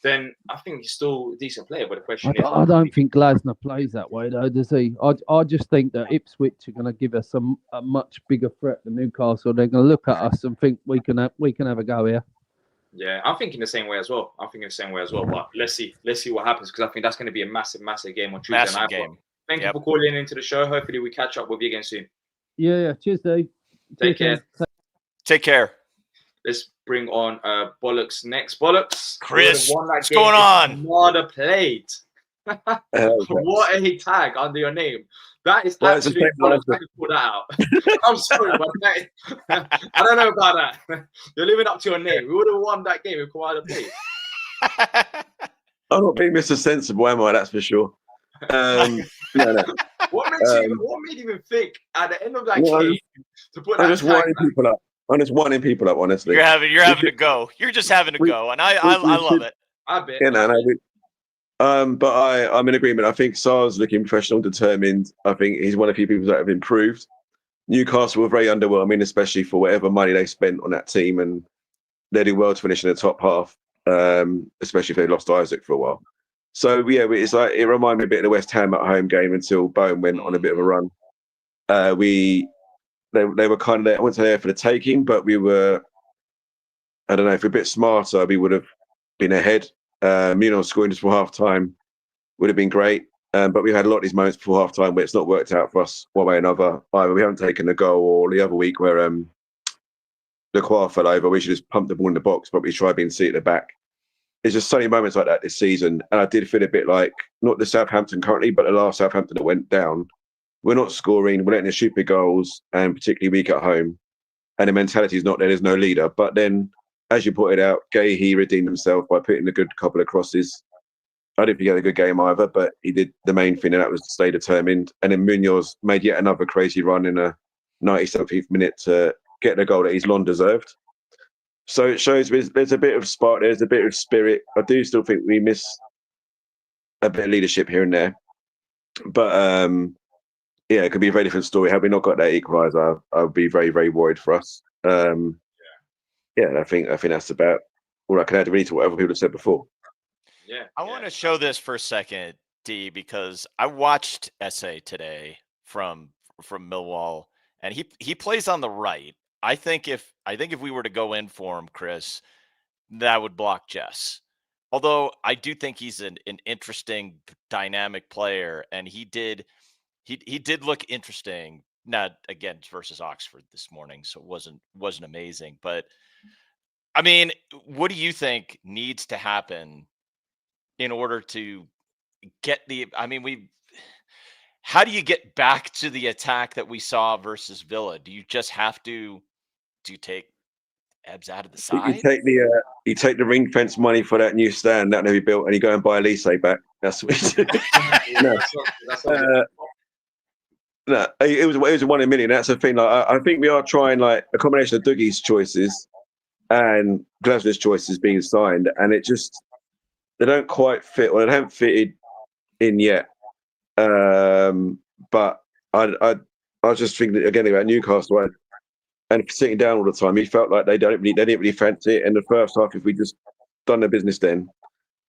then I think he's still a decent player. But the question is, I don't think Glasner plays that way though, does he? I just think that Ipswich are going to give us a much bigger threat than Newcastle. They're going to look at us and think we can have a go here. Yeah, I'm thinking the same way as well. But let's see what happens, because I think that's going to be a massive game on Tuesday night. Game. Thank you for calling into the show. Hopefully we catch up with you again soon. Yeah. Cheers, Dave. Take care. Take care. Let's bring on Bollocks next. Bollocks. Chris, what's going on? Not a plate. What a tag under your name. That is actually I can pull that out. I'm sorry, but I don't know about that. You're living up to your name. We would have won that game if Kawhi had played. I'm not being Mr. Sensible, am I? That's for sure. No. What made you even think at the end of that game to put that? I'm just winding people up. I'm just winding people up, honestly. You're having to go. You're just having to go, and I love it. I bet. Yeah, but I'm in agreement. I think Sarr's looking professional, determined. I think he's one of the few people that have improved. Newcastle were very underwhelming, especially for whatever money they spent on that team, and they did well to finish in the top half, especially if they lost Isaac for a while. So yeah, it's like it reminded me a bit of the West Ham at home game until Bowen went on a bit of a run. They were kind of there, I wouldn't say there for the taking, but we were, I don't know, if we're a bit smarter, we would have been ahead. Scoring just before half time would have been great. But we had a lot of these moments before half time where it's not worked out for us one way or another. Either we haven't taken the goal, or the other week where the Quar fell over, we should just pump the ball in the box, but we tried being seat at the back. There's just so many moments like that this season. And I did feel a bit like, not the Southampton currently, but the last Southampton that went down. We're not scoring, we're letting the stupid goals, and particularly weak at home. And the mentality is not there, there's no leader. But then, as you pointed out, he redeemed himself by putting a good couple of crosses. I didn't think he had a good game either, but he did the main thing, and that was to stay determined. And then Munoz made yet another crazy run in a 90-something minute to get the goal that he's long deserved. So it shows there's a bit of spark, there's a bit of spirit. I do still think we miss a bit of leadership here and there. But yeah, it could be a very different story. Had we not got that equaliser, I would be very, very worried for us. Yeah, I think that's about all I can add really to whatever people have said before. Yeah. I want to show this for a second, D, because I watched Esse today from Millwall, and he plays on the right. I think if we were to go in for him, Chris, that would block Jess. Although I do think he's an interesting, dynamic player, and he did look interesting. Not again versus Oxford this morning, so it wasn't amazing. But I mean, what do you think needs to happen in order to get the? I mean, how do you get back to the attack that we saw versus Villa? Do you just have to? Do you take Ebbs out of the side? You take the ring fence money for that new stand that they built, and you go and buy Elise back. That's what you do. No, it was a 1 in a million. That's the thing. Like, I think we are trying like a combination of Dougie's choices and Glasner's choices being signed, and it just they don't quite fit, or they haven't fitted in yet. But I was just thinking again about Newcastle, and sitting down all the time, he felt like they didn't really fancy it. In the first half, if we just done their business, then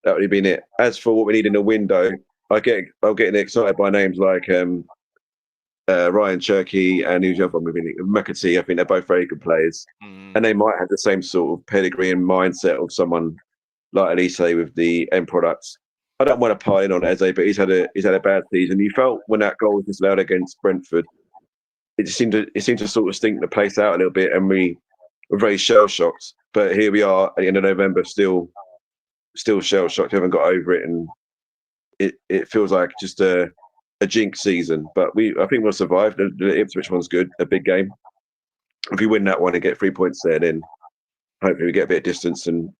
that would have been it. As for what we need in the window, I'm getting excited by names like Ryan Cherky and who's the other one with McAtee. I think they're both very good players, and they might have the same sort of pedigree and mindset of someone like Elise with the end products. I don't want to pile in on Eze, but he's had a bad season. You felt when that goal was disallowed against Brentford, it seemed to sort of stink the place out a little bit, and we were very shell shocked. But here we are at the end of November, still shell shocked. We haven't got over it, and it feels like just a jinx season. But I think we'll survive. The Ipswich one's good, a big game. If we win that one and get 3 points there, then hopefully we get a bit of distance and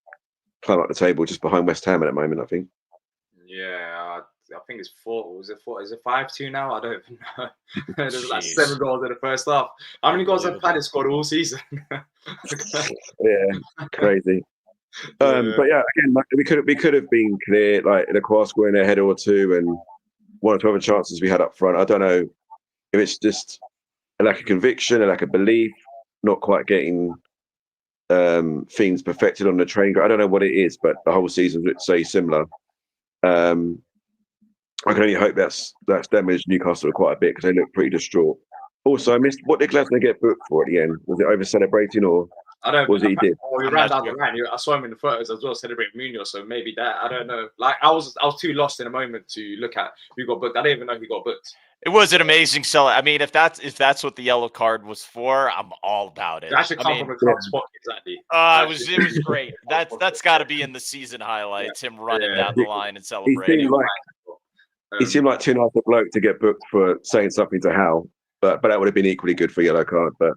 climb up the table just behind West Ham at the moment, I think. Yeah, I think it's 4. Was it 4? Is it 5-2 now? I don't even know. There's like 7 goals in the first half. How many goals have Palace scored all season? Yeah, crazy. But yeah, again, like, we could have been clear, like in a Qua scoring a header or two, and one or two other chances we had up front. I don't know if it's just a lack of conviction, a lack of belief, not quite getting things perfected on the training ground. I don't know what it is, but the whole season would say similar. I can only hope that's damaged Newcastle quite a bit because they look pretty distraught. Also, I missed what did Glasner get booked for at the end? Was it over celebrating or? I don't. Was he did? Oh, he ran down the line. I saw him in the photos as well, celebrating Munoz. So maybe that. I don't know. Like I was too lost in a moment to look at who got booked. I didn't even know who got booked. It was an amazing sell. I mean, if that's what the yellow card was for, I'm all about it. That should come from a club spot, exactly. It was great. That's got to be in the season highlights. Him running down the line and celebrating. He seemed like too nice a bloke to get booked for saying something to Hal, but that would have been equally good for yellow card. But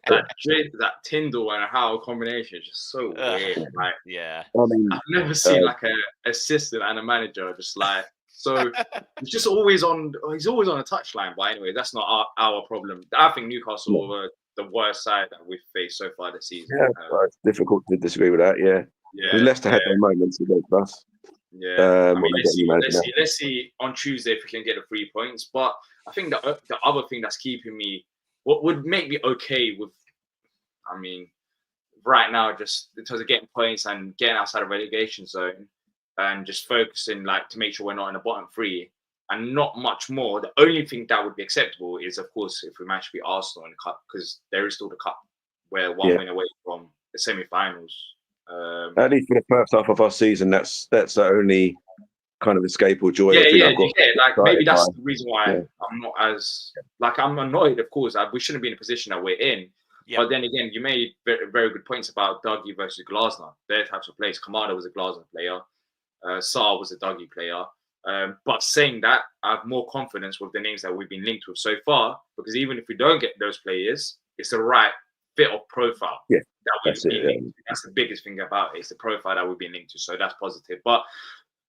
that Tyndall and Hal combination is just so weird. Like, I mean, I've never seen like an assistant and a manager just like. So he's just always on. He's always on a touchline. But anyway, that's not our problem. I think Newcastle were the worst side that we've faced so far this season. Yeah, it's difficult to disagree with that. Yeah. Leicester had their moments against us. Yeah, I mean, let's see on Tuesday if we can get the 3 points. But I think the other thing that's keeping me, what would make me okay with, I mean, right now, just in terms of getting points and getting outside of relegation zone and just focusing like to make sure we're not in the bottom 3 and not much more. The only thing that would be acceptable is, of course, if we manage to beat Arsenal in the cup, because there is still the cup. We're one win away from the semi-finals. At least for the first half of our season, that's the only kind of escape or joy. Like maybe that's the reason why I'm not as like I'm annoyed. Of course, we shouldn't be in a position that we're in. But then again, you made very, very good points about Dougie versus Glasner. Their types of players. Kamada was a Glasner player. Saar was a Dougie player. But saying that, I have more confidence with the names that we've been linked with so far, because even if we don't get those players, it's the right fit of profile. That's the biggest thing about it. It's the profile that we've been linked to. So that's positive. But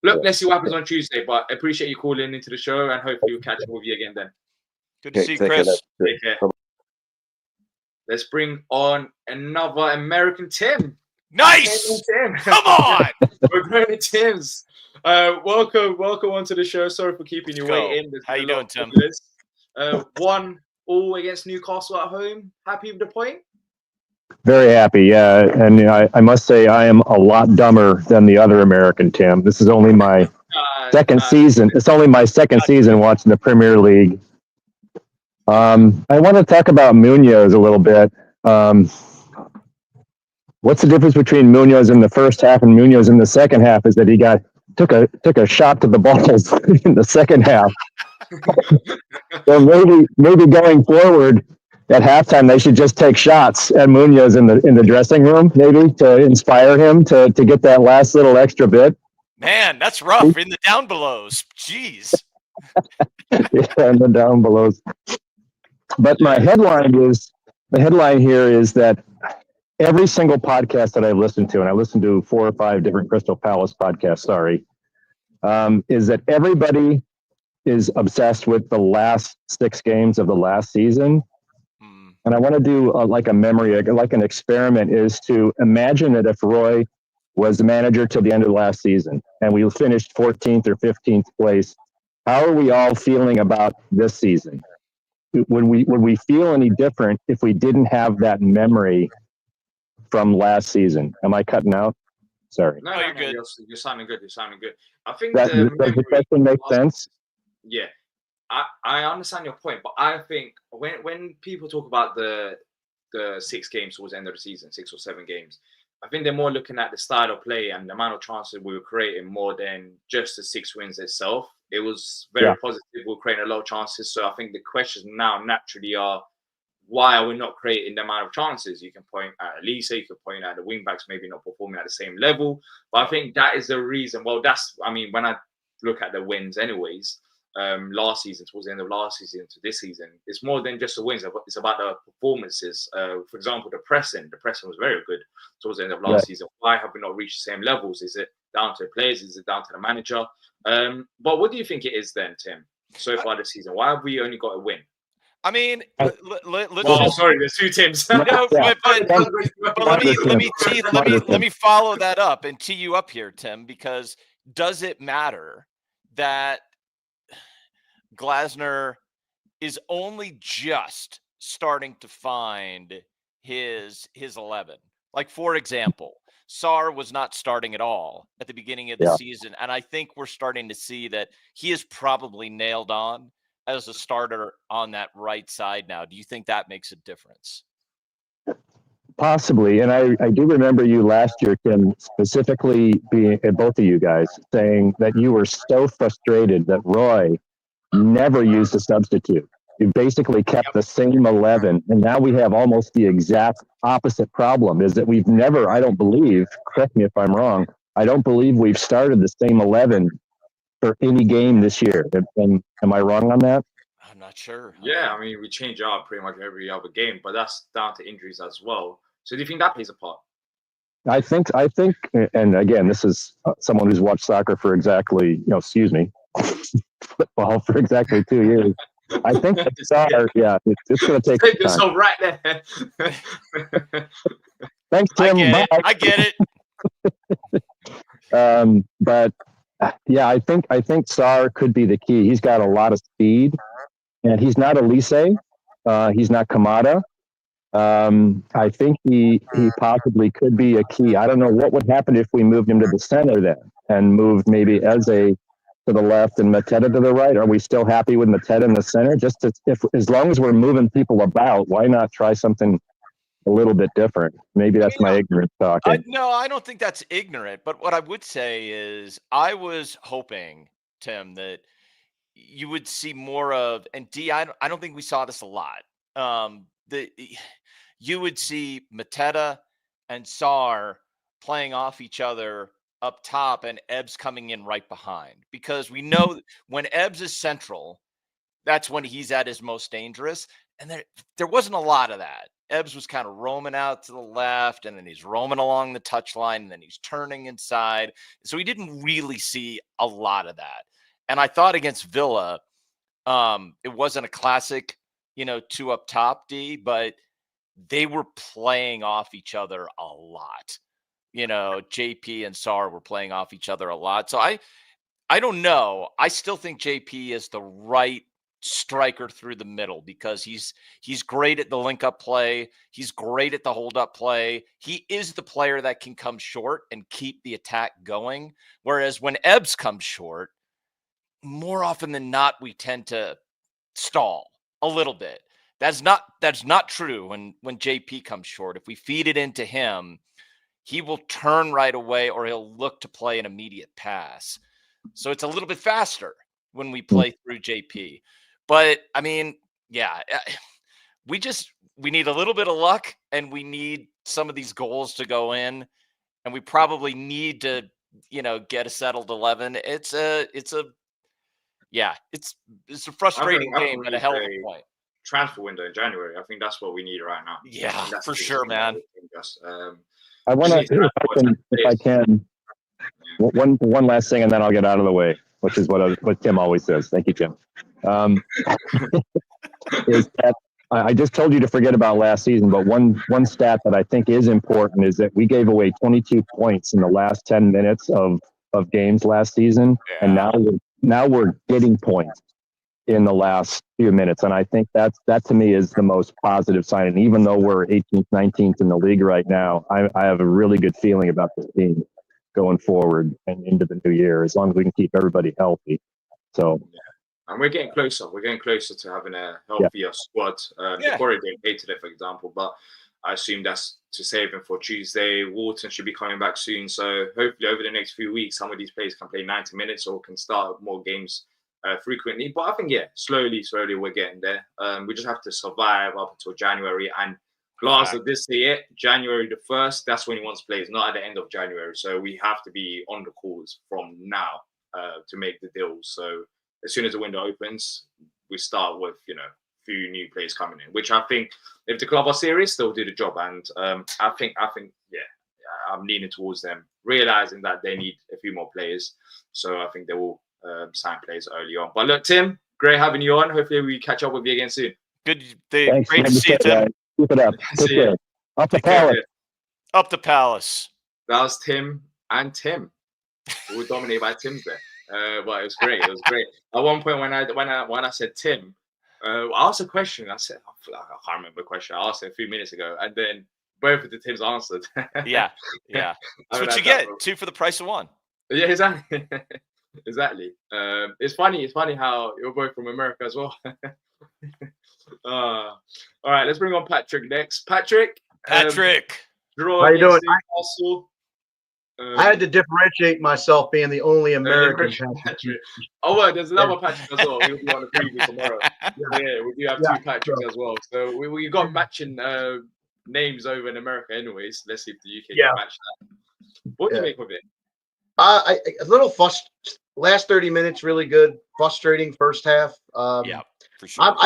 look, let's see what happens on Tuesday. But I appreciate you calling into the show, and hopefully we'll catch up with you again then. Good to see you, Chris. Take care. Let's bring on another American Tim. Nice. Tim. Come on. We're going to Tim's. Welcome onto the show. Sorry for keeping you waiting. How you doing, Tim? 1-1 against Newcastle at home. Happy with the point? Very happy, yeah. And I must say I am a lot dumber than the other American Tim. This is only my second season. It's only my second season watching the Premier League. I want to talk about Munoz a little bit. What's the difference between Munoz in the first half and Munoz in the second half is that he took a shot to the balls in the second half. So maybe going forward at halftime they should just take shots at Munoz in the dressing room, maybe to inspire him to get that last little extra bit. Man, that's rough in the down belows. Jeez. Yeah, in the down belows. But my headline here is that every single podcast that I've listened to, and I listened to 4 or 5 different Crystal Palace podcasts, is that everybody is obsessed with the last 6 games of the last season. And I want to do like a memory, like an experiment, is to imagine that if Roy was the manager till the end of last season, and we finished 14th or 15th place. How are we all feeling about this season? Would we feel any different if we didn't have that memory from last season? Am I cutting out? Sorry. No, Oh, no, you're no. good. You're sounding good. You're sounding good. I think Does the the question make sense? Yeah, I understand your point, but I think when people talk about the 6 games towards the end of the season, 6 or 7 games, I think they're more looking at the style of play and the amount of chances we were creating more than just the 6 wins itself. It was very positive. We were creating a lot of chances. So I think the questions now naturally are, why are we not creating the amount of chances? You can point at Elisa, you can point at the wing backs maybe not performing at the same level. But I think that is the reason. Well, when I look at the wins anyways, last season, towards the end of last season to this season, it's more than just the wins. It's about the performances. For example, the pressing was very good towards the end of last season. Why have we not reached the same levels? Is it down to the players? Is it down to the manager? But what do you think it is then, Tim, so far this season? Why have we only got a win? I mean, let's sorry, there's 2 Tims. No, but let me follow that up and tee you up here, Tim, because does it matter that Glasner is only just starting to find his 11? Like, for example, Sarr was not starting at all at the beginning of the season, and I think we're starting to see that he is probably nailed on as a starter on that right side now. Do you think that makes a difference? Possibly. And I do remember you last year, Tim, specifically being, both of you guys, saying that you were so frustrated that Roy never used a substitute. You basically kept the same 11. And now we have almost the exact opposite problem, is that we've never, I don't believe, correct me if I'm wrong, I don't believe we've started the same 11 for any game this year. Am I wrong on that? I'm not sure. Yeah, I mean, we change out pretty much every other game, but that's down to injuries as well. So do you think that plays a part? I think, and again, this is someone who's watched soccer for exactly, football for exactly 2 years. I think it's going to take Take this time. all right there. Thanks, Tim. I get it. But yeah, I think Sarr could be the key. He's got a lot of speed, and he's not Elise. He's not Kamada. I think he possibly could be a key. I don't know what would happen if we moved him to the center then and moved maybe Eze to the left and Mateta to the right. Are we still happy with Mateta in the center? As long as we're moving people about, why not try something a little bit different? Maybe that's my ignorance talking. No, I don't think that's ignorant. But what I would say is I was hoping, Tim, that you would see more of, and D, I don't think we saw this a lot. You would see Mateta and Sarr playing off each other up top and Ebbs coming in right behind, because we know when Ebbs is central, that's when he's at his most dangerous. And there wasn't a lot of that. Ebbs was kind of roaming out to the left, and then he's roaming along the touchline, and then he's turning inside. So we didn't really see a lot of that. And I thought against Villa, it wasn't a classic, 2 up top, D, but they were playing off each other a lot. JP and Sarr were playing off each other a lot. So I don't know. I still think JP is the right striker through the middle, because he's great at the link up play. He's great at the hold up play. He is the player that can come short and keep the attack going. Whereas when Ebbs comes short, more often than not, we tend to stall a little bit. That's not true when JP comes short. If we feed it into him, he will turn right away, or he'll look to play an immediate pass. So it's a little bit faster when we play through JP. But I mean, yeah, we need a little bit of luck, and we need some of these goals to go in, and we probably need to, get a settled 11. It's a frustrating game at a hell of a point. Transfer window in January. I think that's what we need right now. Yeah, for sure, man. I want to, if I can, one last thing, and then I'll get out of the way, which is what Tim always says. Thank you, Tim. Is that I just told you to forget about last season, but one stat that I think is important is that we gave away 22 points in the last 10 minutes of games last season, and now we're getting points in the last few minutes, and I think that to me is the most positive sign. And even though we're 18th, 19th in the league right now, I have a really good feeling about this team going forward and into the new year, as long as we can keep everybody healthy. So. And we're getting closer. We're getting closer to having a healthier squad. The Corey didn't play today, for example, but I assume that's to save him for Tuesday. Wharton should be coming back soon. So hopefully over the next few weeks, some of these players can play 90 minutes or can start more games frequently. But I think, slowly we're getting there. We just have to survive up until January. And Glasner this year, January the 1st, that's when he wants players, not at the end of January. So we have to be on the calls from now to make the deals. So as soon as the window opens, we start with, few new players coming in, which I think if the club are serious, they'll do the job. And I think, I'm leaning towards them, realizing that they need a few more players. So I think they will sign players early on. But look, Tim, great having you on. Hopefully we catch up with you again soon. Thanks. Great to see you, Tim. Keep it up. Take care. Up the Palace. Up the Palace. That was Tim and Tim. We were dominated by Tim's there. But it was great. It was great. At one point when I said Tim, I asked a question. I said, I can't remember the question. I asked it a few minutes ago, and then both of the Tims answered. Yeah. That's what you get. 2 for the price of 1. Yeah, exactly. Exactly. It's funny how you're both from America as well. All right, let's bring on Patrick next. Patrick. How you doing? Newcastle. I had to differentiate myself being the only American. Patrick. Oh, well, there's another Patrick as well. We'll be on the preview tomorrow. Yeah, we do have 2 Patricks as well. So we got matching names over in America anyways. Let's see if the UK can match that. What do you make of it? A little last 30 minutes, really good. Frustrating first half. For sure.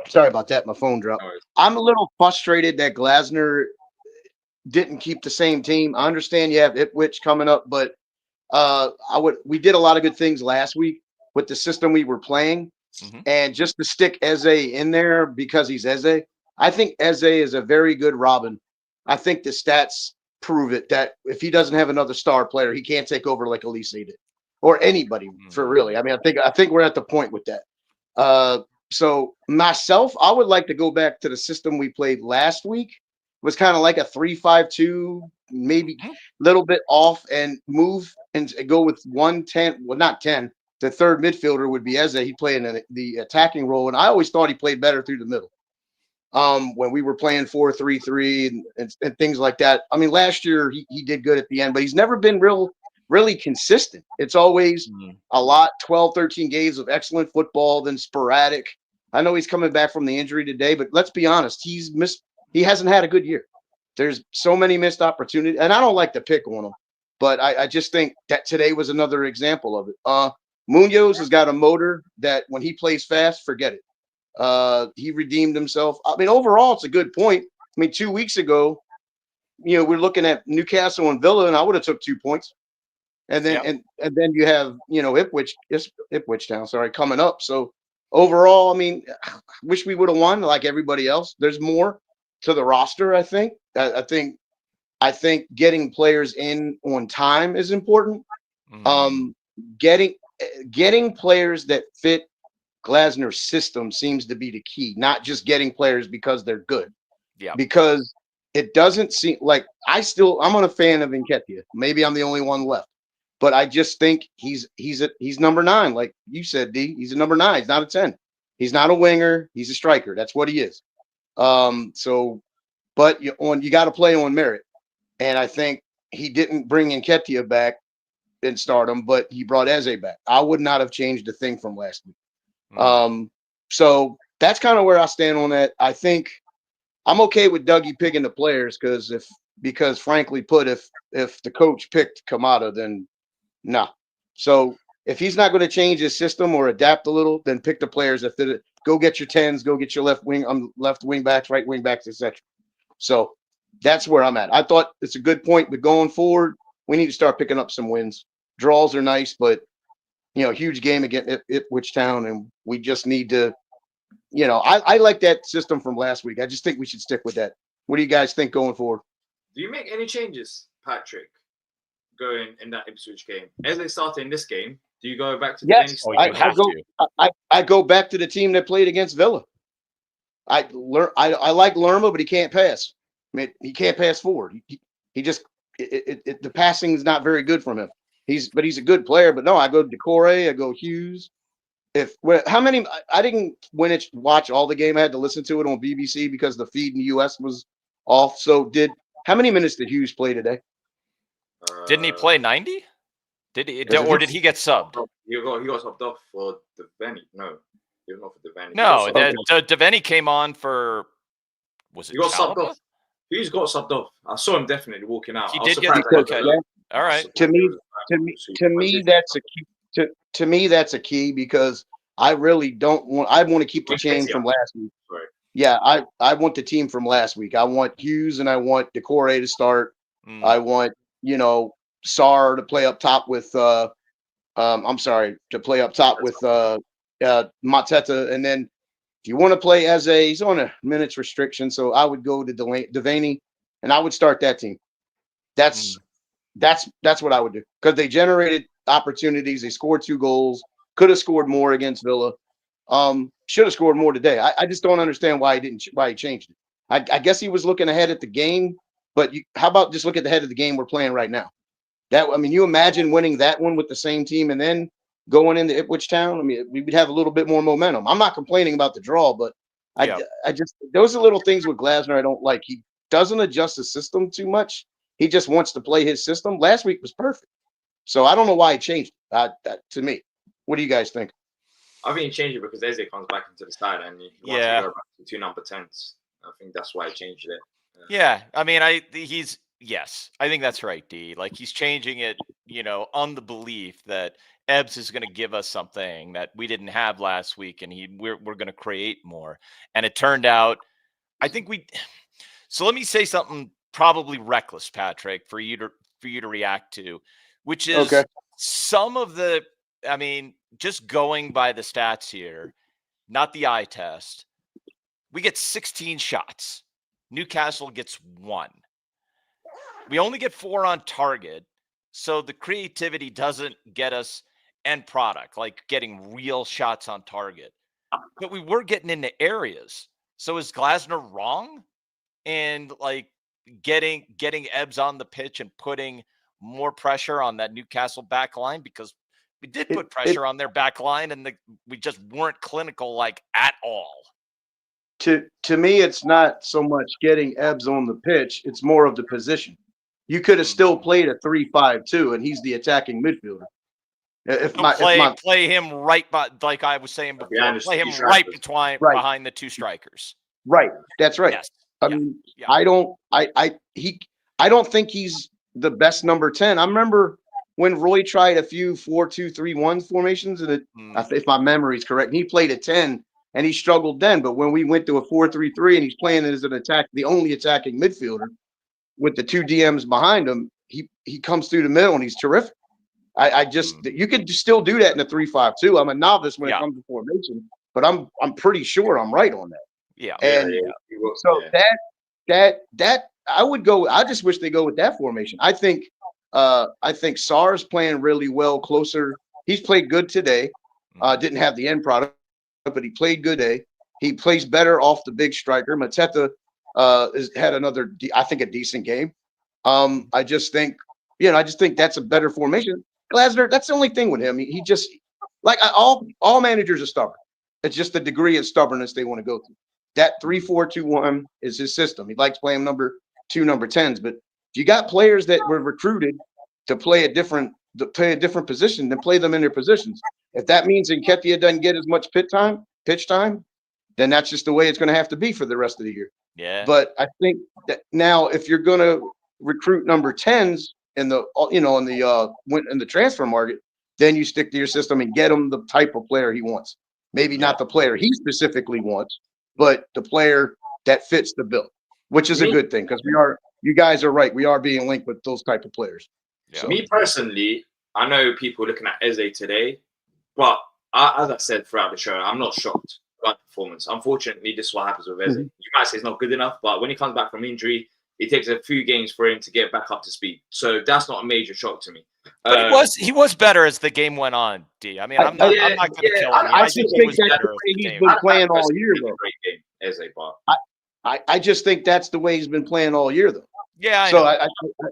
Sorry about that. My phone dropped. I'm a little frustrated that Glasner didn't keep the same team. I understand you have Ipswich coming up, but we did a lot of good things last week with the system we were playing, and just to stick Eze in there because he's Eze. I think Eze is a very good Robin. I think the stats prove it that if he doesn't have another star player, he can't take over like Elise did, or anybody for really. I mean, I think we're at the point with that. So myself, I would like to go back to the system we played last week. It was kind of like a 3-5-2, maybe a little bit off, and move and go with 1-10. Well, not 10. The third midfielder would be Eze. He played in the attacking role, and I always thought he played better through the middle. When we were playing 4-3-3 and things like that. I mean, last year he did good at the end, but he's never been really consistent. It's always a lot, 12, 13 games of excellent football, then sporadic. I know he's coming back from the injury today, but let's be honest, he hasn't had a good year. There's so many missed opportunities, and I don't like to pick on him, but I just think that today was another example of it. Munoz has got a motor that when he plays fast, forget it. He redeemed himself. I mean, overall, it's a good point. I mean, 2 weeks ago, we're looking at Newcastle and Villa, and I would have took 2 points. And then and then you have Ipswich Town, coming up. So overall, I mean, I wish we would have won like everybody else. There's more to the roster, I think. I think getting players in on time is important. Getting players that fit Glasner's system seems to be the key, not just getting players because they're good. Yeah. Because it doesn't seem like I'm a fan of Nketiah. Maybe I'm the only one left. But I just think he's number 9, like you said, D. He's a number 9. He's not a 10. He's not a winger. He's a striker. That's what he is. But you got to play on merit, and I think he didn't bring Nketiah back and start him, but he brought Eze back. I would not have changed a thing from last week. So that's kind of where I stand on that. I think I'm okay with Dougie picking the players because frankly put, if the coach picked Kamada, then nah. So if he's not going to change his system or adapt a little, then pick the players that fit it. Go get your 10s, go get your left wing backs, right wing backs, etc. So that's where I'm at. I thought it's a good point, but going forward, we need to start picking up some wins. Draws are nice, but huge game against Ipswich Town, and we just need to you know, I like that system from last week. I just think we should stick with that. What do you guys think going forward? Do you make any changes, Patrick, going in that Ipswich game? As they start in this game, do you go back to the Yes, I go back to the team that played against Villa. I like Lerma, but he can't pass. I mean, he can't pass forward. He just the passing is not very good from him. He's a good player. But no, I go Decore, I go Hughes. How many? I didn't watch all the game. I had to listen to it on BBC because the feed in the US was off. So how many minutes did Hughes play today? Didn't he play 90? Did he get subbed? He got subbed off for Devaney. No, he was not for Devaney. No, Devaney came on for. Was it? He got subbed off. Hughes got subbed off. I saw him definitely walking out. He did get okay. All right. To me, that's a key. To me, that's a key because I really don't want. I want to keep the chain from last week. Right. Yeah, I want the team from last week. I want Hughes and I want Decore to start. I want Sarr to play up top with. To play up top with Mateta, and then if you want to play he's on a minutes restriction, so I would go to Devaney, and I would start that team. That's what I would do because they generated opportunities. They scored 2 goals. Could have scored more against Villa. Should have scored more today. I just don't understand why he changed it. I guess he was looking ahead at the game, but how about just look at the head of the game we're playing right now? You imagine winning that one with the same team and then going into Ipswich Town. I mean, we would have a little bit more momentum. I'm not complaining about the draw, but I just those are little things with Glasner I don't like. He doesn't adjust the system too much. He just wants to play his system. Last week was perfect, so I don't know why he changed it. To me, what do you guys think? I think he changed it because Eze comes back into the side and he wants to go back to 2 number 10s. I think that's why he changed it. Yeah, I mean, yes, I think that's right, D. Like he's changing it, on the belief that Ebbs is going to give us something that we didn't have last week, and we're going to create more. And it turned out, I think So let me say something probably reckless, Patrick, for you to react to, which is some of the. I mean, just going by the stats here, not the eye test. We get 16 shots. Newcastle gets 1. We only get 4 on target. So the creativity doesn't get us end product, like getting real shots on target. But we were getting into areas. So is Glasner wrong? And like getting Ebbs on the pitch and putting more pressure on that Newcastle back line, because we did put pressure on their back line and we just weren't clinical at all. To me, it's not so much getting Ebbs on the pitch. It's more of the position. You could have still played a 3-5-2, and he's the attacking midfielder. Play him right, like I was saying before, play him right behind the 2 strikers. Right, that's right. Yes. I mean, I don't think he's the best number 10. I remember when Roy tried a few 4-2-3-1 formations, and if my memory is correct, he played a 10 and he struggled then. But when we went to a 4-3-3 and he's playing as the only attacking midfielder with the 2 DMs behind him, he comes through the middle and he's terrific. You could still do that in a 3-5-2. I'm a novice when it comes to formation, but I'm pretty sure I'm right on that. Yeah. And so that I would go. I just wish they go with that formation. I think Sarr's playing really well closer. He's played good today. Didn't have the end product, but he played good today. He plays better off the big striker. Mateta had another, I think, a decent game. I just think that's a better formation. Glasner, that's the only thing with him. He just all managers are stubborn. It's just the degree of stubbornness they want to go to. That 3-4-2-1 is his system. He likes playing number 2, number 10s. But if you got players that were recruited to play a different position, then play them in their positions. If that means Nketiah doesn't get as much pitch time, then that's just the way it's going to have to be for the rest of the year. Yeah. But I think that now, if you're going to recruit number 10s in the transfer market, then you stick to your system and get him the type of player he wants. Maybe not the player he specifically wants, but the player that fits the bill, which is a good thing because you guys are right. We are being linked with those type of players. Yeah. So. Me personally, I know people looking at Eze today, but as I said throughout the show, I'm not shocked. guard performance. Unfortunately, this is what happens with Eze. You might say it's not good enough, but when he comes back from injury, it takes a few games for him to get back up to speed. So that's not a major shock to me. But he was better as the game went on, D. I mean, I'm not going to kill him. I just think that's the way he's been playing all year, though. Great game, Eze, but I just think that's the way he's been playing all year, though. Yeah.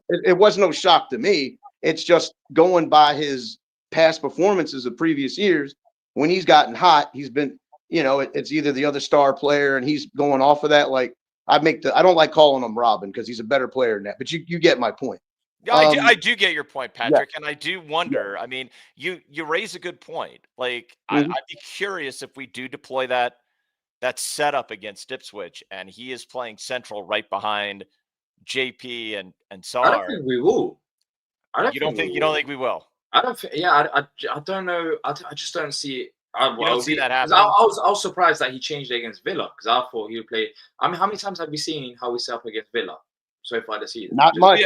It was no shock to me. It's just going by his past performances of previous years. When he's gotten hot, he's been, it's either the other star player and he's going off of that. Like I don't like calling him Robin because he's a better player than that, but you get my point. Yeah, I do get your point, Patrick, and I do wonder. I mean, you raise a good point. Like, I'd be curious if we do deploy that setup against Ipswich, and he is playing central right behind JP and Sar. I don't think we will. You don't think we will? I don't think. Yeah, I don't know. I just don't see it. You don't see that happening. I was surprised that he changed it against Villa because I thought he would play. I mean, how many times have we seen how we set up against Villa so far this season? Not much.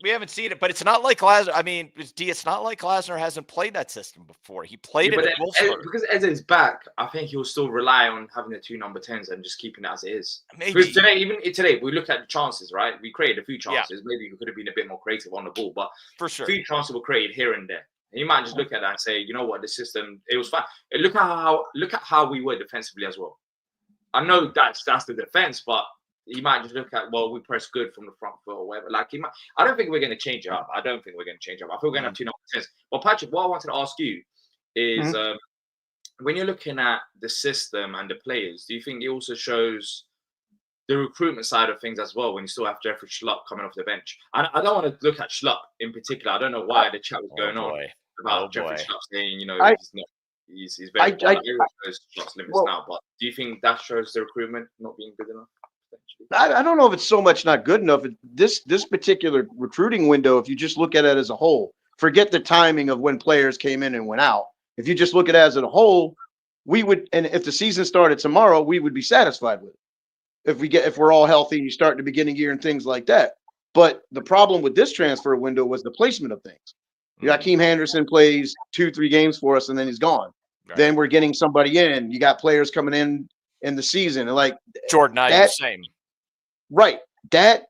We haven't seen it, but it's not like Glasner. I mean, it's not like Glasner hasn't played that system before. He played it at Wolfsburg. Because Eze is back, I think he'll still rely on having the two number 10s and just keeping it as it is. Maybe. Because today, we look at the chances, right? We created a few chances. Yeah. Maybe we could have been a bit more creative on the ball, but for sure, a few chances were created here and there. And you might just look at that and say, you know what, the system, it was fine. Look at how we were defensively as well. I know that's the defense, but you might just look at, well, we press good from the front foot or whatever. Like, I don't think we're going to change it up. I think we're going to have two number 10s. But Patrick, what I wanted to ask you is, when you're looking at the system and the players, do you think it also shows the recruitment side of things as well when you still have Jeffrey Schlupp coming off the bench? I don't want to look at Schlupp in particular. I don't know why the chat was going on about Jeffrey Schlupp saying, he's very Schlupp's limits now. But do you think that shows the recruitment not being good enough? I don't know if it's so much not good enough. This particular recruiting window, if you just look at it as a whole, forget the timing of when players came in and went out. If you just look at it as a whole, we would, and if the season started tomorrow, we would be satisfied with it. If we're all healthy and you start the beginning year and things like that. But the problem with this transfer window was the placement of things. Joakim Henderson plays 2-3 games for us and then he's gone. Right. Then we're getting somebody in. You got players coming in the season, and like Jordan, the same. Right. That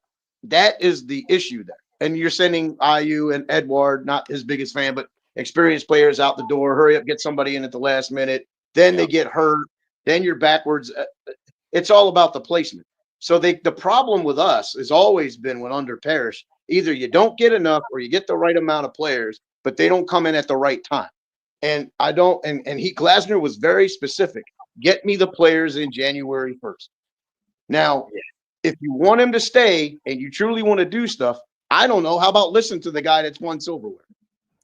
is the issue there. And you're sending IU and Edward, not his biggest fan, but experienced players out the door. Hurry up, get somebody in at the last minute. Then they get hurt. Then you're backwards. It's all about the placement. So the problem with us has always been when under Parrish, either you don't get enough or you get the right amount of players, but they don't come in at the right time. And Glasner was very specific. Get me the players in January 1st. Now, if you want him to stay and you truly want to do stuff, I don't know. How about listen to the guy that's won silverware?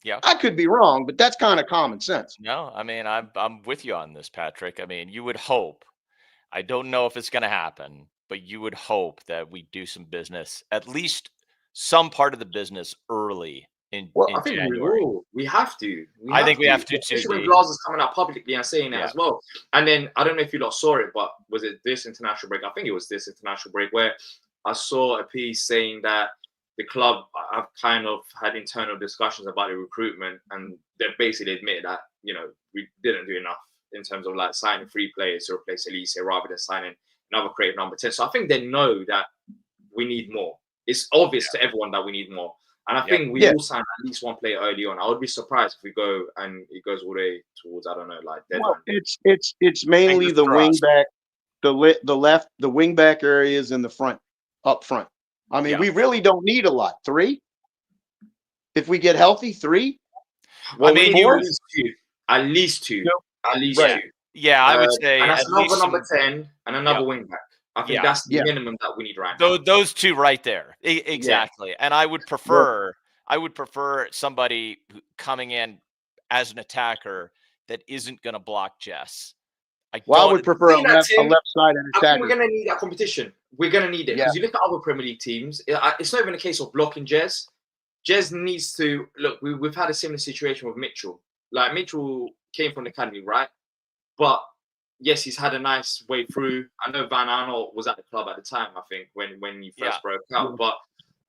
Yeah, I could be wrong, but that's kind of common sense. No, I mean, I'm with you on this, Patrick. I mean, you would hope. I don't know if it's going to happen, but you would hope that we do some business, at least some part of the business early in I think January. We have to. I think we have to too. Especially when Glasner's coming out publicly and saying that as well. And then I don't know if you lot saw it, but was it this international break? I think it was this international break where I saw a piece saying that the club have kind of had internal discussions about the recruitment, and they basically admitted that we didn't do enough in terms of like signing 3 players to replace Elise rather than signing another creative number 10. So I think they know that we need more. It's obvious to everyone that we need more. And I think we all sign at least one player early on. I would be surprised if we go and it goes all the way towards, I don't know, like deadline. Well, it's mainly the wing back, the left, the wing back areas in the front, up front. I mean, we really don't need a lot. 3, if we get healthy, 3. Well, I mean, at least two. At least 2. Yeah, I would say. And that's another number 10 and another wing back. I think that's the minimum that we need right now. Those 2 right there. Exactly. Yeah. And I would prefer somebody coming in as an attacker that isn't going to block Jess. I would prefer a left-sided attacker. I think we're going to need that competition. We're going to need it. Because you look at other Premier League teams, it's not even a case of blocking Jez. Jez needs to look. We've had a similar situation with Mitchell. Like Mitchell came from the academy, right? But yes, he's had a nice way through. I know Van Arnold was at the club at the time, I think, when he first broke out. But